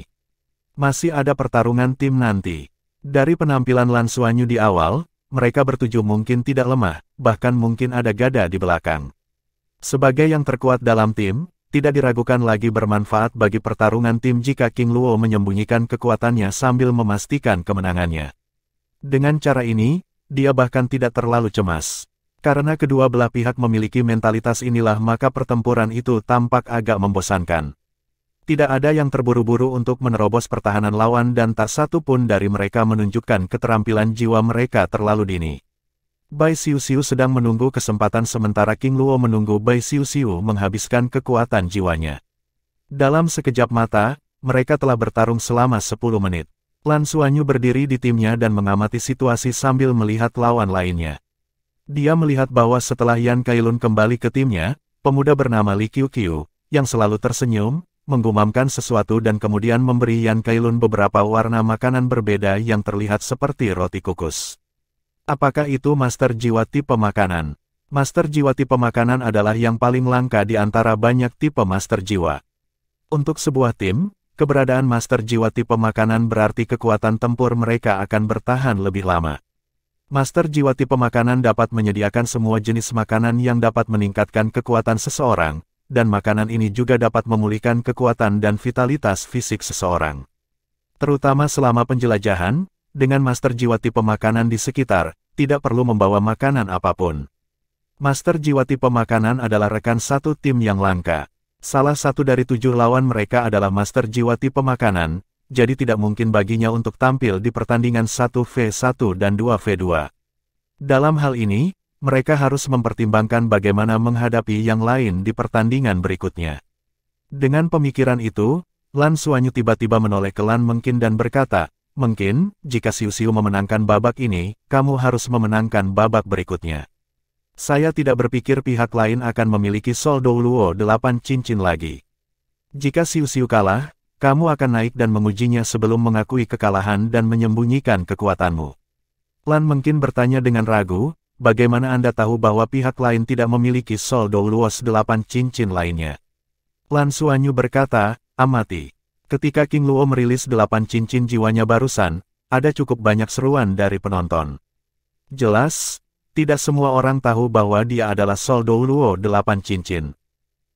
Masih ada pertarungan tim nanti. Dari penampilan Lan Xuanyu di awal, mereka bertujuh mungkin tidak lemah, bahkan mungkin ada gada di belakang. Sebagai yang terkuat dalam tim, tidak diragukan lagi bermanfaat bagi pertarungan tim jika King Luo menyembunyikan kekuatannya sambil memastikan kemenangannya. Dengan cara ini, dia bahkan tidak terlalu cemas. Karena kedua belah pihak memiliki mentalitas inilah maka pertempuran itu tampak agak membosankan. Tidak ada yang terburu-buru untuk menerobos pertahanan lawan dan tak satu pun dari mereka menunjukkan keterampilan jiwa mereka terlalu dini. Bai Xiuxiu sedang menunggu kesempatan sementara King Luo menunggu Bai Xiuxiu menghabiskan kekuatan jiwanya. Dalam sekejap mata, mereka telah bertarung selama 10 menit. Lan Xuanyu berdiri di timnya dan mengamati situasi sambil melihat lawan lainnya. Dia melihat bahwa setelah Yan Kailun kembali ke timnya, pemuda bernama Li Qiuqiu, yang selalu tersenyum, menggumamkan sesuatu dan kemudian memberi Yan Kailun beberapa warna makanan berbeda yang terlihat seperti roti kukus. Apakah itu master jiwa tipe makanan? Master jiwa tipe makanan adalah yang paling langka di antara banyak tipe master jiwa. Untuk sebuah tim, keberadaan master jiwa tipe makanan berarti kekuatan tempur mereka akan bertahan lebih lama. Master jiwa tipe makanan dapat menyediakan semua jenis makanan yang dapat meningkatkan kekuatan seseorang, dan makanan ini juga dapat memulihkan kekuatan dan vitalitas fisik seseorang. Terutama selama penjelajahan, dengan master jiwa tipe makanan di sekitar, tidak perlu membawa makanan apapun. Master jiwa tipe makanan adalah rekan satu tim yang langka. Salah satu dari 7 lawan mereka adalah master jiwa tipe makanan, jadi tidak mungkin baginya untuk tampil di pertandingan 1v1 dan 2v2. Dalam hal ini, mereka harus mempertimbangkan bagaimana menghadapi yang lain di pertandingan berikutnya. Dengan pemikiran itu, Lan Xuanyu tiba-tiba menoleh ke Lan Mengqin dan berkata, "Mungkin, jika Xiuxiu memenangkan babak ini, kamu harus memenangkan babak berikutnya. Saya tidak berpikir pihak lain akan memiliki Soldo Luo 8 cincin lagi. Jika Xiuxiu kalah, kamu akan naik dan mengujinya sebelum mengakui kekalahan dan menyembunyikan kekuatanmu." Lan Mengqin bertanya dengan ragu, "Bagaimana Anda tahu bahwa pihak lain tidak memiliki Soldo Luo 8 cincin lainnya?" Lan Xuanyu berkata, "Amati. Ketika King Luo merilis 8 cincin jiwanya barusan, ada cukup banyak seruan dari penonton. Jelas, tidak semua orang tahu bahwa dia adalah Soldo Luo 8 cincin.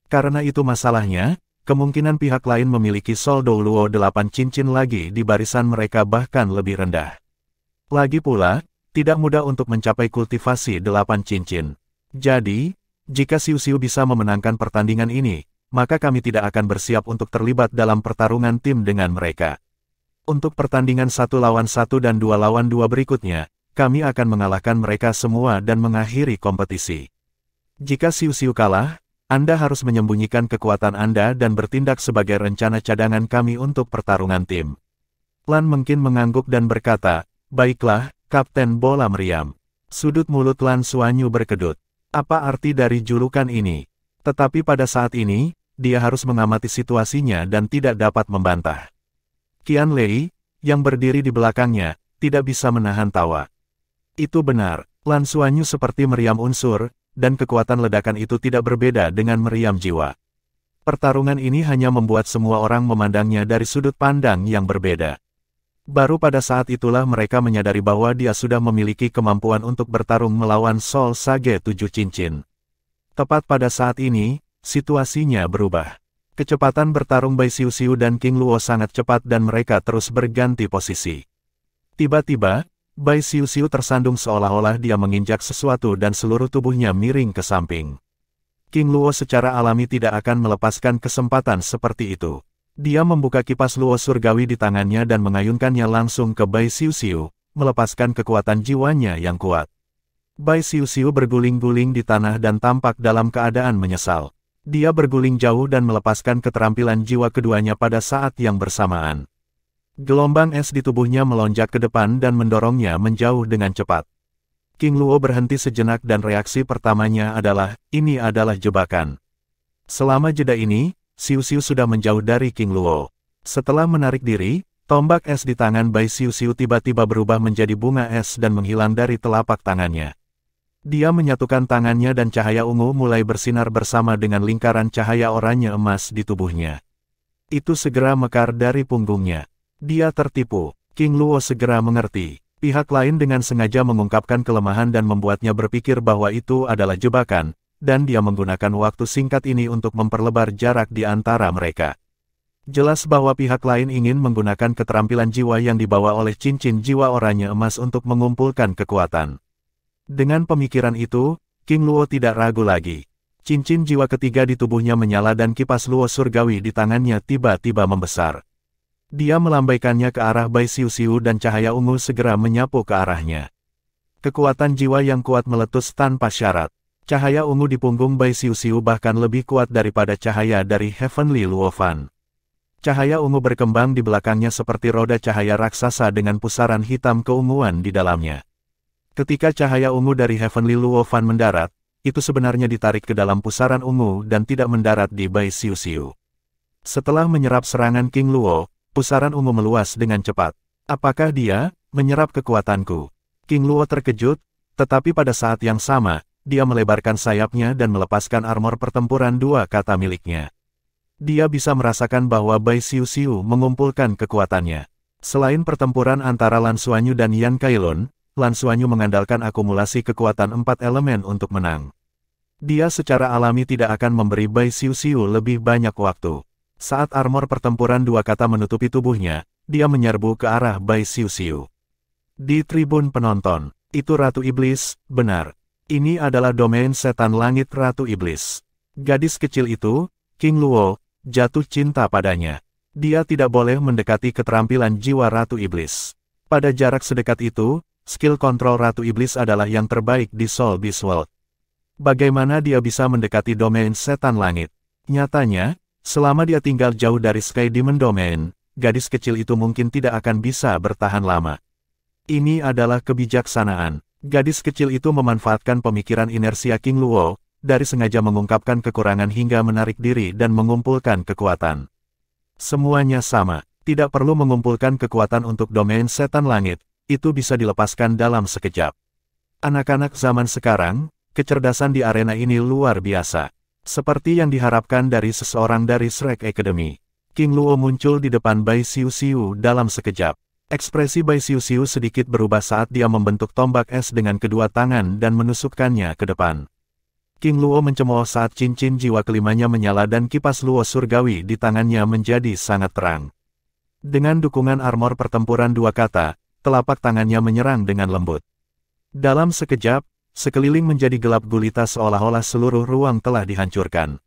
Karena itu masalahnya, kemungkinan pihak lain memiliki Soldo Luo 8 cincin lagi di barisan mereka bahkan lebih rendah. Lagi pula, tidak mudah untuk mencapai kultivasi 8 cincin. Jadi, Jika Xiu Xiu bisa memenangkan pertandingan ini, maka kami tidak akan bersiap untuk terlibat dalam pertarungan tim dengan mereka. Untuk pertandingan 1 lawan 1 dan 2 lawan 2 berikutnya, kami akan mengalahkan mereka semua dan mengakhiri kompetisi. Jika Xiu Xiu kalah, Anda harus menyembunyikan kekuatan Anda dan bertindak sebagai rencana cadangan kami untuk pertarungan tim. Lan mungkin mengangguk dan berkata, "Baiklah, Kapten Bola Meriam." Sudut mulut Lan Xuanyu berkedut. Apa arti dari julukan ini? Tetapi pada saat ini, dia harus mengamati situasinya dan tidak dapat membantah. Qian Lei, yang berdiri di belakangnya, tidak bisa menahan tawa. Itu benar, Lan Xuanyu seperti meriam unsur, dan kekuatan ledakan itu tidak berbeda dengan meriam jiwa. Pertarungan ini hanya membuat semua orang memandangnya dari sudut pandang yang berbeda. Baru pada saat itulah mereka menyadari bahwa dia sudah memiliki kemampuan untuk bertarung melawan Sol Sage 7 Cincin. Tepat pada saat ini, situasinya berubah. Kecepatan bertarung Bai Xiu Xiu dan King Luo sangat cepat dan mereka terus berganti posisi. Tiba-tiba, Bai Xiu Xiu tersandung seolah-olah dia menginjak sesuatu dan seluruh tubuhnya miring ke samping. King Luo secara alami tidak akan melepaskan kesempatan seperti itu. Dia membuka kipas luo surgawi di tangannya dan mengayunkannya langsung ke Bai Xiu Xiu, melepaskan kekuatan jiwanya yang kuat. Bai Xiu Xiu berguling-guling di tanah dan tampak dalam keadaan menyesal. Dia berguling jauh dan melepaskan keterampilan jiwa keduanya pada saat yang bersamaan. Gelombang es di tubuhnya melonjak ke depan dan mendorongnya menjauh dengan cepat. King Luo berhenti sejenak dan reaksi pertamanya adalah, ini adalah jebakan. Selama jeda ini, Xiu Xiu sudah menjauh dari King Luo. Setelah menarik diri, tombak es di tangan Bai Xiu Xiu tiba-tiba berubah menjadi bunga es dan menghilang dari telapak tangannya. Dia menyatukan tangannya dan cahaya ungu mulai bersinar bersama dengan lingkaran cahaya oranye emas di tubuhnya. Itu segera mekar dari punggungnya. Dia tertipu. King Luo segera mengerti. Pihak lain dengan sengaja mengungkapkan kelemahan dan membuatnya berpikir bahwa itu adalah jebakan, dan dia menggunakan waktu singkat ini untuk memperlebar jarak di antara mereka. Jelas bahwa pihak lain ingin menggunakan keterampilan jiwa yang dibawa oleh cincin jiwa oranye emas untuk mengumpulkan kekuatan. Dengan pemikiran itu, King Luo tidak ragu lagi. Cincin jiwa ketiga di tubuhnya menyala dan kipas luo surgawi di tangannya tiba-tiba membesar. Dia melambaikannya ke arah Bai Xiu Xiu dan cahaya ungu segera menyapu ke arahnya. Kekuatan jiwa yang kuat meletus tanpa syarat. Cahaya ungu di punggung Bai Xiu Xiu bahkan lebih kuat daripada cahaya dari Heavenly Luofan. Cahaya ungu berkembang di belakangnya seperti roda cahaya raksasa dengan pusaran hitam keunguan di dalamnya. Ketika cahaya ungu dari Heavenly Luofan mendarat, itu sebenarnya ditarik ke dalam pusaran ungu dan tidak mendarat di Bai Xiu Xiu. Setelah menyerap serangan King Luo, pusaran ungu meluas dengan cepat. Apakah dia menyerap kekuatanku? King Luo terkejut, tetapi pada saat yang sama, dia melebarkan sayapnya dan melepaskan armor pertempuran 2 kata miliknya. Dia bisa merasakan bahwa Bai Xiu Xiu mengumpulkan kekuatannya. Selain pertempuran antara Lan Xuanyu dan Yan Kailun, Lan Xuanyu mengandalkan akumulasi kekuatan 4 elemen untuk menang. Dia secara alami tidak akan memberi Bai Xiu Xiu lebih banyak waktu. Saat armor pertempuran 2 kata menutupi tubuhnya, dia menyerbu ke arah Bai Xiu Xiu. Di tribun penonton, itu Ratu Iblis, benar. Ini adalah domain setan langit Ratu Iblis. Gadis kecil itu, King Luo, jatuh cinta padanya. Dia tidak boleh mendekati keterampilan jiwa Ratu Iblis. Pada jarak sedekat itu, skill kontrol Ratu Iblis adalah yang terbaik di Soul Beast World. Bagaimana dia bisa mendekati domain setan langit? Nyatanya, selama dia tinggal jauh dari Sky Demon Domain, gadis kecil itu mungkin tidak akan bisa bertahan lama. Ini adalah kebijaksanaan. Gadis kecil itu memanfaatkan pemikiran inersia King Luo, dari sengaja mengungkapkan kekurangan hingga menarik diri dan mengumpulkan kekuatan. Semuanya sama, tidak perlu mengumpulkan kekuatan untuk domain setan langit, itu bisa dilepaskan dalam sekejap. Anak-anak zaman sekarang, kecerdasan di arena ini luar biasa. Seperti yang diharapkan dari seseorang dari Shrek Academy. King Luo muncul di depan Bai Xiu Xiu dalam sekejap. Ekspresi Bai Xiu Xiu sedikit berubah saat dia membentuk tombak es dengan kedua tangan dan menusukkannya ke depan. King Luo mencemooh saat cincin jiwa kelimanya menyala dan kipas luo surgawi di tangannya menjadi sangat terang. Dengan dukungan armor pertempuran 2 kata, telapak tangannya menyerang dengan lembut. Dalam sekejap, sekeliling menjadi gelap gulita seolah-olah seluruh ruang telah dihancurkan.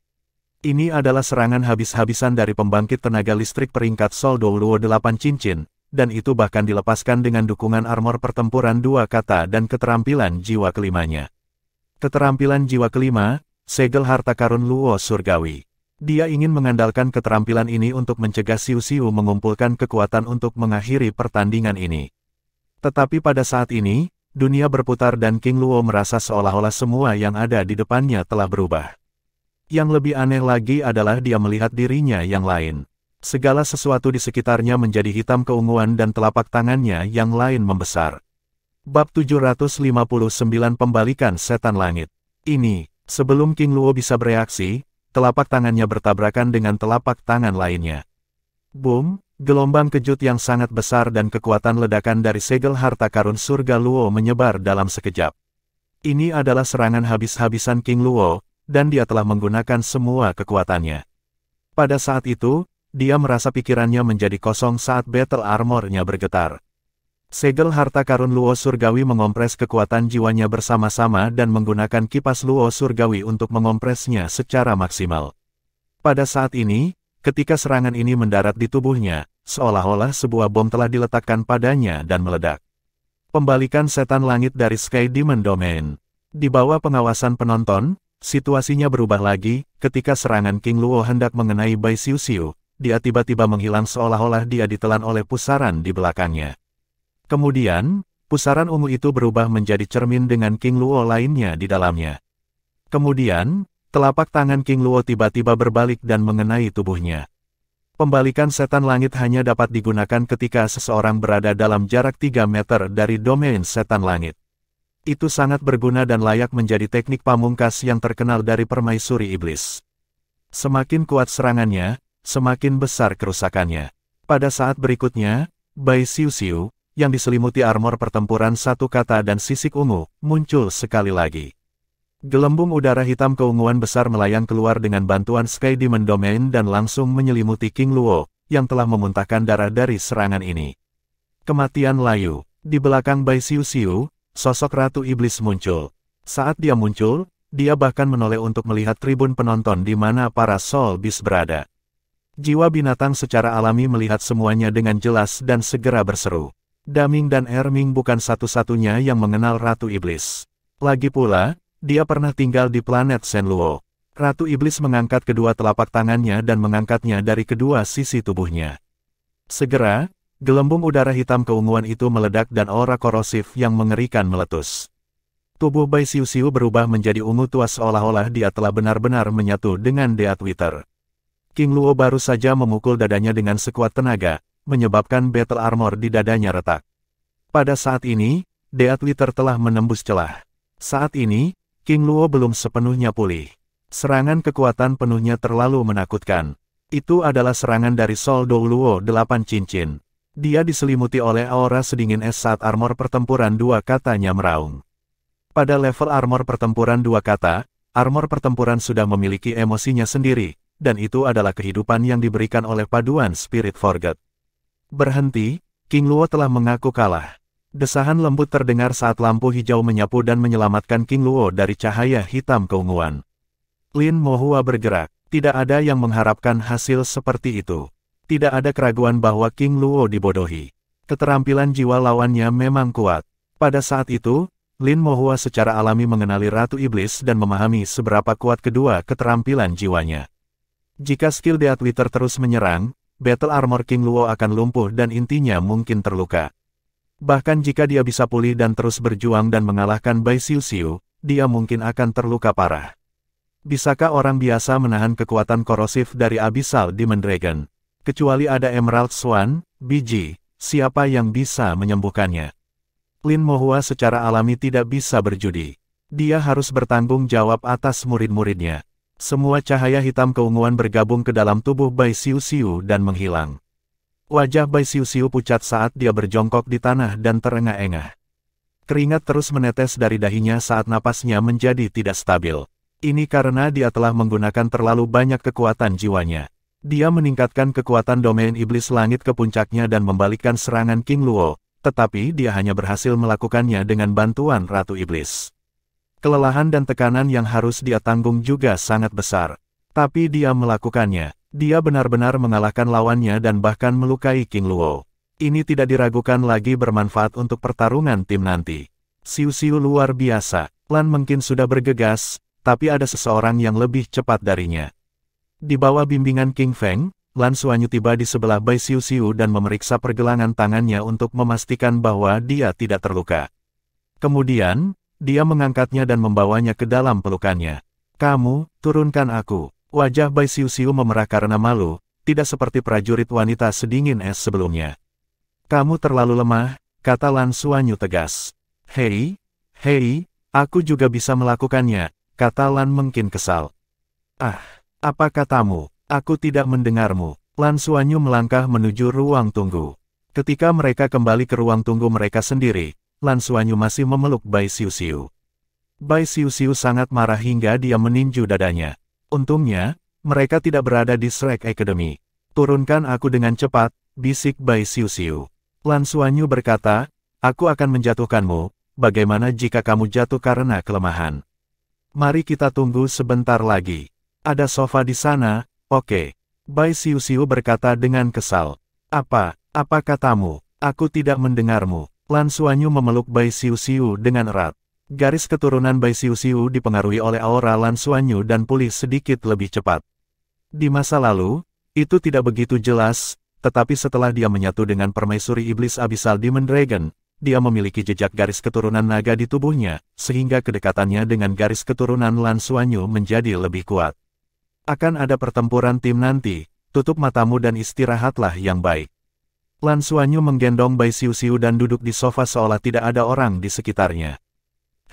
Ini adalah serangan habis-habisan dari pembangkit tenaga listrik peringkat Sol Douluo 8 cincin, dan itu bahkan dilepaskan dengan dukungan armor pertempuran 2 kata dan keterampilan jiwa kelimanya. Keterampilan jiwa kelima, segel harta karun Luo Surgawi. Dia ingin mengandalkan keterampilan ini untuk mencegah Xiu Xiu mengumpulkan kekuatan untuk mengakhiri pertandingan ini. Tetapi pada saat ini, dunia berputar dan King Luo merasa seolah-olah semua yang ada di depannya telah berubah. Yang lebih aneh lagi adalah dia melihat dirinya yang lain. Segala sesuatu di sekitarnya menjadi hitam keunguan dan telapak tangannya yang lain membesar. Bab 759 Pembalikan Setan Langit. Ini, sebelum King Luo bisa bereaksi, telapak tangannya bertabrakan dengan telapak tangan lainnya. Boom, gelombang kejut yang sangat besar dan kekuatan ledakan dari segel harta karun surga Luo menyebar dalam sekejap. Ini adalah serangan habis-habisan King Luo, dan dia telah menggunakan semua kekuatannya. Pada saat itu, dia merasa pikirannya menjadi kosong saat battle armor-nya bergetar. Segel harta karun Luo Surgawi mengompres kekuatan jiwanya bersama-sama dan menggunakan kipas Luo Surgawi untuk mengompresnya secara maksimal. Pada saat ini, ketika serangan ini mendarat di tubuhnya, seolah-olah sebuah bom telah diletakkan padanya dan meledak. Pembalikan setan langit dari Sky Demon Domain. Di bawah pengawasan penonton, situasinya berubah lagi, ketika serangan King Luo hendak mengenai Bai Xiu Xiu, dia tiba-tiba menghilang seolah-olah dia ditelan oleh pusaran di belakangnya. Kemudian, pusaran ungu itu berubah menjadi cermin dengan King Luo lainnya di dalamnya. Kemudian, telapak tangan King Luo tiba-tiba berbalik dan mengenai tubuhnya. Pembalikan setan langit hanya dapat digunakan ketika seseorang berada dalam jarak 3 meter dari domain setan langit. Itu sangat berguna dan layak menjadi teknik pamungkas yang terkenal dari permaisuri iblis. Semakin kuat serangannya, semakin besar kerusakannya. Pada saat berikutnya, Bai Xiu Xiu, yang diselimuti armor pertempuran 1 kata dan sisik ungu, muncul sekali lagi. Gelembung udara hitam keunguan besar melayang keluar dengan bantuan Sky Demon Domain dan langsung menyelimuti King Luo, yang telah memuntahkan darah dari serangan ini. Kematian layu. Di belakang Bai Xiu Xiu, sosok Ratu Iblis muncul. Saat dia muncul, dia bahkan menoleh untuk melihat tribun penonton di mana para Soul Beast berada. Jiwa binatang secara alami melihat semuanya dengan jelas dan segera berseru. Daming dan Erming bukan satu-satunya yang mengenal Ratu Iblis. Lagi pula, dia pernah tinggal di planet Shenluo. Ratu Iblis mengangkat kedua telapak tangannya dan mengangkatnya dari kedua sisi tubuhnya. Segera, gelembung udara hitam keunguan itu meledak dan aura korosif yang mengerikan meletus. Tubuh Bai Xiu Xiu berubah menjadi ungu tua seolah-olah dia telah benar-benar menyatu dengan Death Wither. King Luo baru saja memukul dadanya dengan sekuat tenaga, menyebabkan battle armor di dadanya retak. Pada saat ini, Death Wither telah menembus celah. Saat ini, King Luo belum sepenuhnya pulih. Serangan kekuatan penuhnya terlalu menakutkan. Itu adalah serangan dari Sol Douluo 8 cincin. Dia diselimuti oleh aura sedingin es saat armor pertempuran 2 katanya meraung. Pada level armor pertempuran 2 kata, armor pertempuran sudah memiliki emosinya sendiri, dan itu adalah kehidupan yang diberikan oleh paduan Spirit Forget. Berhenti, King Luo telah mengaku kalah. Desahan lembut terdengar saat lampu hijau menyapu dan menyelamatkan King Luo dari cahaya hitam keunguan. Lin Mohua bergerak. Tidak ada yang mengharapkan hasil seperti itu. Tidak ada keraguan bahwa King Luo dibodohi. Keterampilan jiwa lawannya memang kuat. Pada saat itu, Lin Mohua secara alami mengenali Ratu Iblis dan memahami seberapa kuat kedua keterampilan jiwanya. Jika skill Death Wither terus menyerang, battle armor King Luo akan lumpuh dan intinya mungkin terluka. Bahkan jika dia bisa pulih dan terus berjuang dan mengalahkan Bai Xiu Xiu, dia mungkin akan terluka parah. Bisakah orang biasa menahan kekuatan korosif dari Abyssal Demon Dragon? Kecuali ada Emerald Swan, biji, siapa yang bisa menyembuhkannya? Lin Mohua secara alami tidak bisa berjudi. Dia harus bertanggung jawab atas murid-muridnya. Semua cahaya hitam keunguan bergabung ke dalam tubuh Bai Xiu Xiu dan menghilang. Wajah Bai Xiu Xiu pucat saat dia berjongkok di tanah dan terengah-engah. Keringat terus menetes dari dahinya saat napasnya menjadi tidak stabil. Ini karena dia telah menggunakan terlalu banyak kekuatan jiwanya. Dia meningkatkan kekuatan domain iblis langit ke puncaknya dan membalikkan serangan King Luo, tetapi dia hanya berhasil melakukannya dengan bantuan Ratu Iblis. Kelelahan dan tekanan yang harus dia tanggung juga sangat besar. Tapi dia melakukannya. Dia benar-benar mengalahkan lawannya dan bahkan melukai King Luo. Ini tidak diragukan lagi bermanfaat untuk pertarungan tim nanti. Xiu Xiu luar biasa. Lan mungkin sudah bergegas, tapi ada seseorang yang lebih cepat darinya. Di bawah bimbingan King Feng, Lan Xuanyu tiba di sebelah Bai Xiu Xiu dan memeriksa pergelangan tangannya untuk memastikan bahwa dia tidak terluka. Kemudian, dia mengangkatnya dan membawanya ke dalam pelukannya. Kamu, turunkan aku. Wajah Bai Xiu Xiu memerah karena malu, tidak seperti prajurit wanita sedingin es sebelumnya. Kamu terlalu lemah, kata Lan Xuanyu tegas. Hei, aku juga bisa melakukannya, kata Lan mungkin kesal. Apa katamu? Aku tidak mendengarmu. Lan Xuanyu melangkah menuju ruang tunggu. Ketika mereka kembali ke ruang tunggu mereka sendiri, Lan Xuanyu masih memeluk Bai Xiu Xiu. Bai Xiu Xiu sangat marah hingga dia meninju dadanya. Untungnya, mereka tidak berada di Shrek Academy. Turunkan aku dengan cepat, bisik Bai Xiu Xiu. Lan Xuanyu berkata, aku akan menjatuhkanmu, bagaimana jika kamu jatuh karena kelemahan? Mari kita tunggu sebentar lagi. Ada sofa di sana, oke. Bai Xiu Xiu berkata dengan kesal. Apa katamu? Aku tidak mendengarmu. Lan Xuanyu memeluk Bai Xiu Xiu dengan erat. Garis keturunan Bai Xiu Xiu dipengaruhi oleh aura Lan Xuanyu dan pulih sedikit lebih cepat. Di masa lalu, itu tidak begitu jelas, tetapi setelah dia menyatu dengan permaisuri iblis Abyssal Demon Dragon, dia memiliki jejak garis keturunan naga di tubuhnya, sehingga kedekatannya dengan garis keturunan Lan Xuanyu menjadi lebih kuat. Akan ada pertempuran tim nanti, tutup matamu dan istirahatlah yang baik. Lan Xuanyu menggendong Bai Xiu Xiu dan duduk di sofa seolah tidak ada orang di sekitarnya.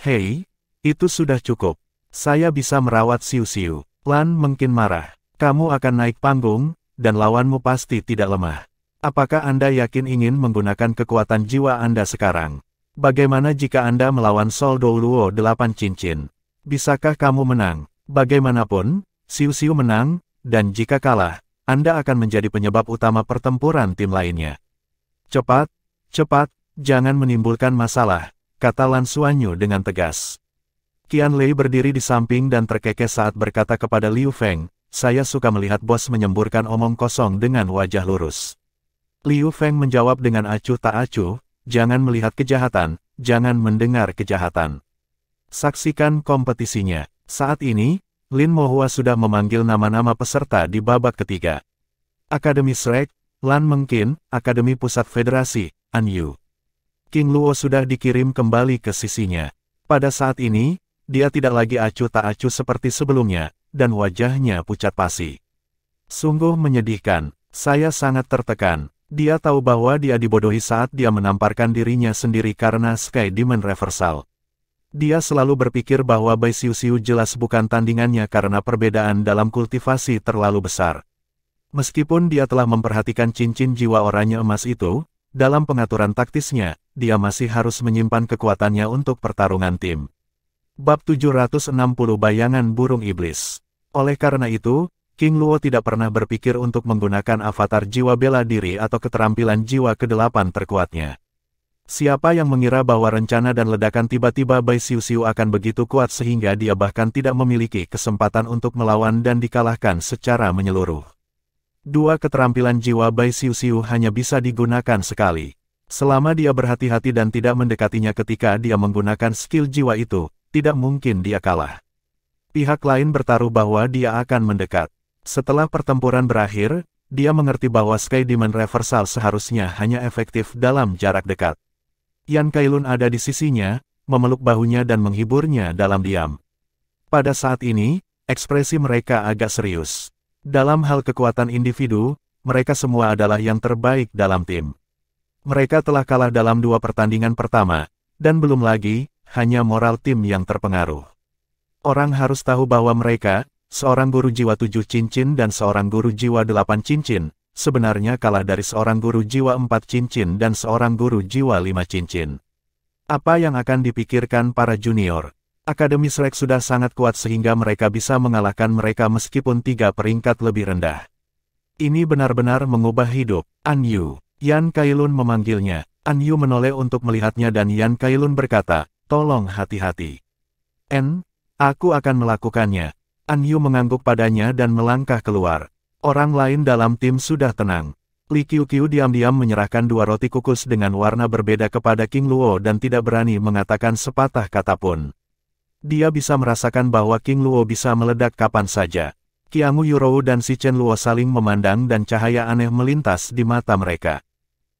Hei, itu sudah cukup. Saya bisa merawat Xiu Xiu. Lan mungkin marah. Kamu akan naik panggung, dan lawanmu pasti tidak lemah. Apakah Anda yakin ingin menggunakan kekuatan jiwa Anda sekarang? Bagaimana jika Anda melawan Sol Douluo 8 cincin? Bisakah kamu menang? Bagaimanapun, Xiu Xiu menang, dan jika kalah, Anda akan menjadi penyebab utama pertempuran tim lainnya. Cepat, jangan menimbulkan masalah, kata Lan Xuanyu dengan tegas. Qian Lei berdiri di samping dan terkekeh saat berkata kepada Liu Feng, saya suka melihat bos menyemburkan omong kosong dengan wajah lurus. Liu Feng menjawab dengan acuh tak acuh, jangan melihat kejahatan, jangan mendengar kejahatan. Saksikan kompetisinya. Saat ini, Lin Mohua sudah memanggil nama-nama peserta di babak ketiga. Akademi Shrek, Lan Mengqin, Akademi Pusat Federasi, Anyu. King Luo sudah dikirim kembali ke sisinya. Pada saat ini, dia tidak lagi acuh tak acuh seperti sebelumnya, dan wajahnya pucat pasi. Sungguh menyedihkan, saya sangat tertekan. Dia tahu bahwa dia dibodohi saat dia menamparkan dirinya sendiri karena Sky Demon Reversal. Dia selalu berpikir bahwa Bai Xiu Xiu jelas bukan tandingannya karena perbedaan dalam kultivasi terlalu besar. Meskipun dia telah memperhatikan cincin jiwa oranye emas itu, dalam pengaturan taktisnya, dia masih harus menyimpan kekuatannya untuk pertarungan tim. Bab 760 Bayangan Burung Iblis. Oleh karena itu, King Luo tidak pernah berpikir untuk menggunakan avatar jiwa bela diri atau keterampilan jiwa ke-8 terkuatnya. Siapa yang mengira bahwa rencana dan ledakan tiba-tiba Bai Xiu Xiu akan begitu kuat sehingga dia bahkan tidak memiliki kesempatan untuk melawan dan dikalahkan secara menyeluruh. Dua keterampilan jiwa Bai Xiu Xiu hanya bisa digunakan sekali. Selama dia berhati-hati dan tidak mendekatinya ketika dia menggunakan skill jiwa itu, tidak mungkin dia kalah. Pihak lain bertaruh bahwa dia akan mendekat. Setelah pertempuran berakhir, dia mengerti bahwa Sky Demon Reversal seharusnya hanya efektif dalam jarak dekat. Yan Kailun ada di sisinya, memeluk bahunya dan menghiburnya dalam diam. Pada saat ini, ekspresi mereka agak serius. Dalam hal kekuatan individu, mereka semua adalah yang terbaik dalam tim. Mereka telah kalah dalam 2 pertandingan pertama, dan belum lagi, hanya moral tim yang terpengaruh. Orang harus tahu bahwa mereka, seorang guru jiwa 7 cincin dan seorang guru jiwa 8 cincin, sebenarnya kalah dari seorang guru jiwa 4 cincin dan seorang guru jiwa 5 cincin. Apa yang akan dipikirkan para junior? Akademi Shrek sudah sangat kuat sehingga mereka bisa mengalahkan mereka meskipun 3 peringkat lebih rendah. Ini benar-benar mengubah hidup. Anyu. Yan Kailun memanggilnya. Anyu menoleh untuk melihatnya dan Yan Kailun berkata, tolong hati-hati. Aku akan melakukannya. An Yu mengangguk padanya dan melangkah keluar. Orang lain dalam tim sudah tenang. Li Qiuqiu diam-diam menyerahkan 2 roti kukus dengan warna berbeda kepada King Luo dan tidak berani mengatakan sepatah kata pun. Dia bisa merasakan bahwa King Luo bisa meledak kapan saja. Qiangu Yurou dan si Chen Luo saling memandang dan cahaya aneh melintas di mata mereka.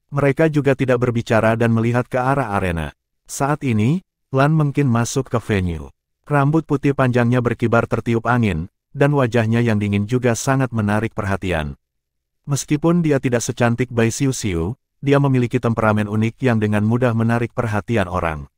Mereka juga tidak berbicara dan melihat ke arah arena. Saat ini, Lan Mengqin masuk ke venue. Rambut putih panjangnya berkibar tertiup angin, dan wajahnya yang dingin juga sangat menarik perhatian. Meskipun dia tidak secantik Bai Xiuxiu, dia memiliki temperamen unik yang dengan mudah menarik perhatian orang.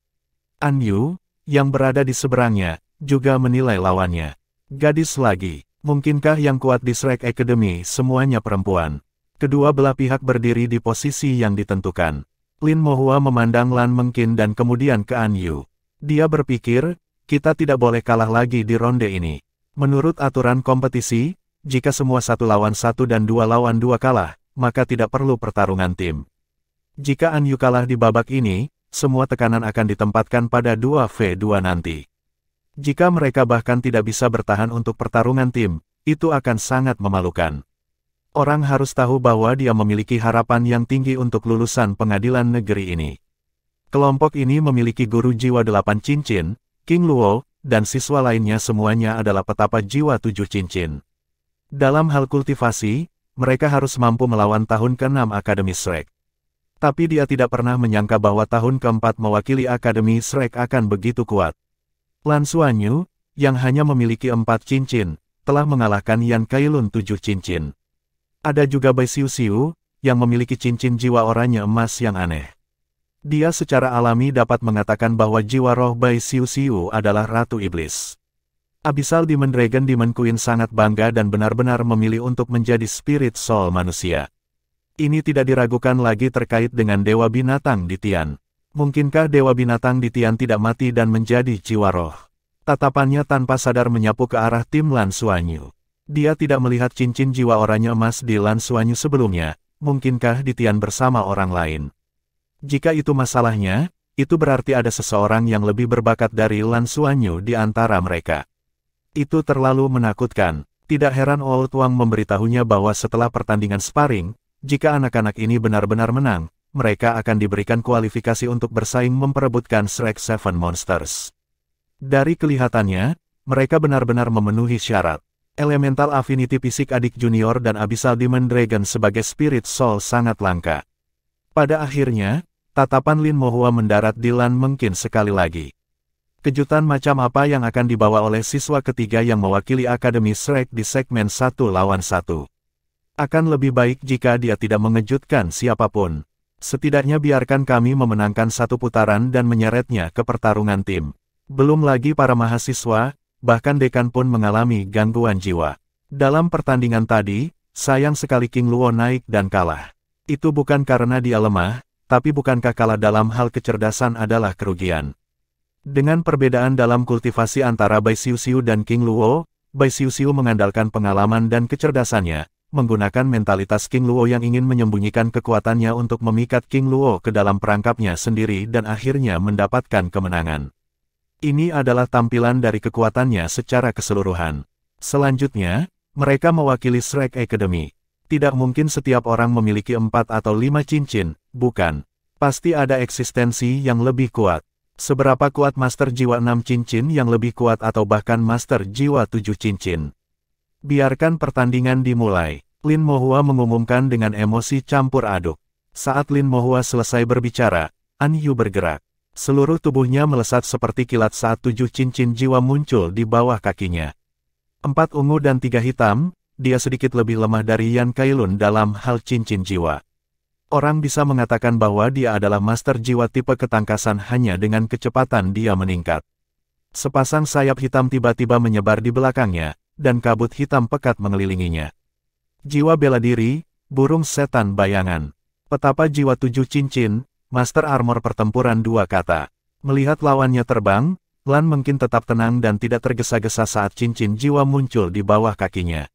An Yu, yang berada di seberangnya, juga menilai lawannya. Gadis lagi, mungkinkah yang kuat di Shrek Academy semuanya perempuan? Kedua belah pihak berdiri di posisi yang ditentukan. Lin Mohua memandang Lan Mengqin dan kemudian ke An Yu. Dia berpikir, kita tidak boleh kalah lagi di ronde ini. Menurut aturan kompetisi, jika semua 1 lawan 1 dan 2 lawan 2 kalah, maka tidak perlu pertarungan tim. Jika An Yu kalah di babak ini, semua tekanan akan ditempatkan pada 2v2 nanti. Jika mereka bahkan tidak bisa bertahan untuk pertarungan tim, itu akan sangat memalukan. Orang harus tahu bahwa dia memiliki harapan yang tinggi untuk lulusan pengadilan negeri ini. Kelompok ini memiliki guru jiwa 8 cincin, King Luo, dan siswa lainnya semuanya adalah petapa jiwa 7 cincin. Dalam hal kultivasi, mereka harus mampu melawan tahun ke-6 Akademi Shrek. Tapi dia tidak pernah menyangka bahwa tahun ke-4 mewakili Akademi Shrek akan begitu kuat. Lan Xuanyu, yang hanya memiliki 4 cincin, telah mengalahkan Yan Kailun 7 cincin. Ada juga Bai Xiuxiu, yang memiliki cincin jiwa oranye emas yang aneh. Dia secara alami dapat mengatakan bahwa jiwa roh Bai Xiuxiu adalah Ratu Iblis. Abyssal Demon Dragon Demon Queen sangat bangga dan benar-benar memilih untuk menjadi spirit soul manusia. Ini tidak diragukan lagi terkait dengan Dewa Binatang di Tian. Mungkinkah Dewa Binatang di Tian tidak mati dan menjadi jiwa roh? Tatapannya tanpa sadar menyapu ke arah tim Lan Xuanyu. Dia tidak melihat cincin jiwa oranye emas di Lan Xuanyu sebelumnya, mungkinkah di Tian bersama orang lain? Jika itu masalahnya, itu berarti ada seseorang yang lebih berbakat dari Lan Xuanyu di antara mereka. Itu terlalu menakutkan. Tidak heran Old Wang memberitahunya bahwa setelah pertandingan sparring, jika anak-anak ini benar-benar menang, mereka akan diberikan kualifikasi untuk bersaing memperebutkan Shrek 7 Monsters. Dari kelihatannya, mereka benar-benar memenuhi syarat. Elemental Affinity Fisik Adik Junior dan Abyssal Demon Dragon sebagai Spirit Soul sangat langka. Pada akhirnya, tatapan Lin Mohua mendarat di Lan Mengqin sekali lagi. Kejutan macam apa yang akan dibawa oleh siswa ketiga yang mewakili Akademi Shrek di segmen 1 lawan 1? Akan lebih baik jika dia tidak mengejutkan siapapun. Setidaknya biarkan kami memenangkan 1 putaran dan menyeretnya ke pertarungan tim. Belum lagi para mahasiswa, bahkan dekan pun mengalami gangguan jiwa. Dalam pertandingan tadi, sayang sekali King Luo naik dan kalah. Itu bukan karena dia lemah, tapi bukankah kalah dalam hal kecerdasan adalah kerugian? Dengan perbedaan dalam kultivasi antara Bai Xiuxiu dan King Luo, Bai Xiuxiu mengandalkan pengalaman dan kecerdasannya, menggunakan mentalitas King Luo yang ingin menyembunyikan kekuatannya untuk memikat King Luo ke dalam perangkapnya sendiri dan akhirnya mendapatkan kemenangan. Ini adalah tampilan dari kekuatannya secara keseluruhan. Selanjutnya, mereka mewakili Shrek Academy. Tidak mungkin setiap orang memiliki 4 atau 5 cincin, bukan? Pasti ada eksistensi yang lebih kuat. Seberapa kuat Master Jiwa 6 cincin yang lebih kuat atau bahkan Master Jiwa 7 cincin? Biarkan pertandingan dimulai. Lin Mohua mengumumkan dengan emosi campur aduk. Saat Lin Mohua selesai berbicara, An Yu bergerak. Seluruh tubuhnya melesat seperti kilat saat 7 cincin jiwa muncul di bawah kakinya. 4 ungu dan 3 hitam, dia sedikit lebih lemah dari Yan Kailun dalam hal cincin jiwa. Orang bisa mengatakan bahwa dia adalah master jiwa tipe ketangkasan hanya dengan kecepatan dia meningkat. Sepasang sayap hitam tiba-tiba menyebar di belakangnya, dan kabut hitam pekat mengelilinginya. Jiwa bela diri, burung setan bayangan. Petapa jiwa 7 cincin, master armor pertempuran 2 kata. Melihat lawannya terbang, Lan Mengqin tetap tenang dan tidak tergesa-gesa saat cincin jiwa muncul di bawah kakinya.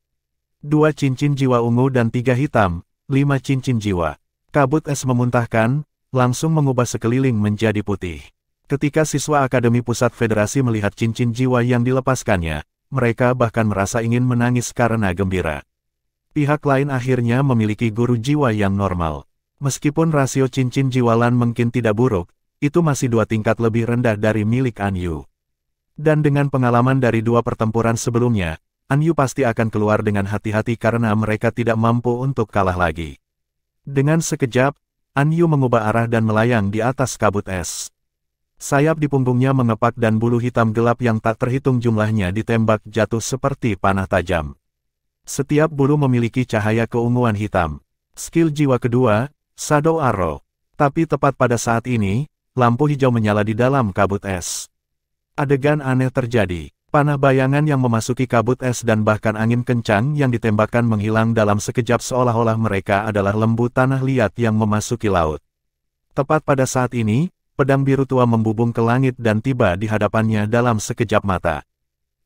2 cincin jiwa ungu dan 3 hitam, 5 cincin jiwa. Kabut es memuntahkan, langsung mengubah sekeliling menjadi putih. Ketika siswa Akademi Pusat Federasi melihat cincin jiwa yang dilepaskannya, mereka bahkan merasa ingin menangis karena gembira. Pihak lain akhirnya memiliki guru jiwa yang normal. Meskipun rasio cincin jiwa Lan mungkin tidak buruk, itu masih 2 tingkat lebih rendah dari milik An Yu. Dan dengan pengalaman dari 2 pertempuran sebelumnya, An Yu pasti akan keluar dengan hati-hati karena mereka tidak mampu untuk kalah lagi. Dengan sekejap, An Yu mengubah arah dan melayang di atas kabut es. Sayap di punggungnya mengepak dan bulu hitam gelap yang tak terhitung jumlahnya ditembak jatuh seperti panah tajam. Setiap bulu memiliki cahaya keunguan hitam. Skill jiwa kedua, Shadow Arrow. Tapi tepat pada saat ini, lampu hijau menyala di dalam kabut es. Adegan aneh terjadi. Panah bayangan yang memasuki kabut es dan bahkan angin kencang yang ditembakkan menghilang dalam sekejap seolah-olah mereka adalah lembu tanah liat yang memasuki laut. Tepat pada saat ini, pedang biru tua membubung ke langit dan tiba di hadapannya dalam sekejap mata.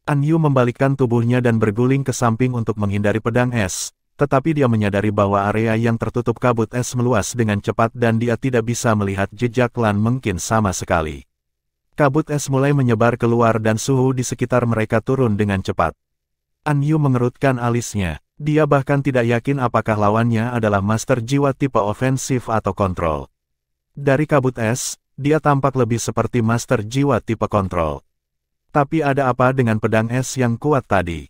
An Yu membalikkan tubuhnya dan berguling ke samping untuk menghindari pedang es, tetapi dia menyadari bahwa area yang tertutup kabut es meluas dengan cepat dan dia tidak bisa melihat jejak Lan mungkin sama sekali. Kabut es mulai menyebar keluar dan suhu di sekitar mereka turun dengan cepat. An Yu mengerutkan alisnya. Dia bahkan tidak yakin apakah lawannya adalah master jiwa tipe ofensif atau kontrol. Dari kabut es, dia tampak lebih seperti master jiwa tipe kontrol. Tapi ada apa dengan pedang es yang kuat tadi?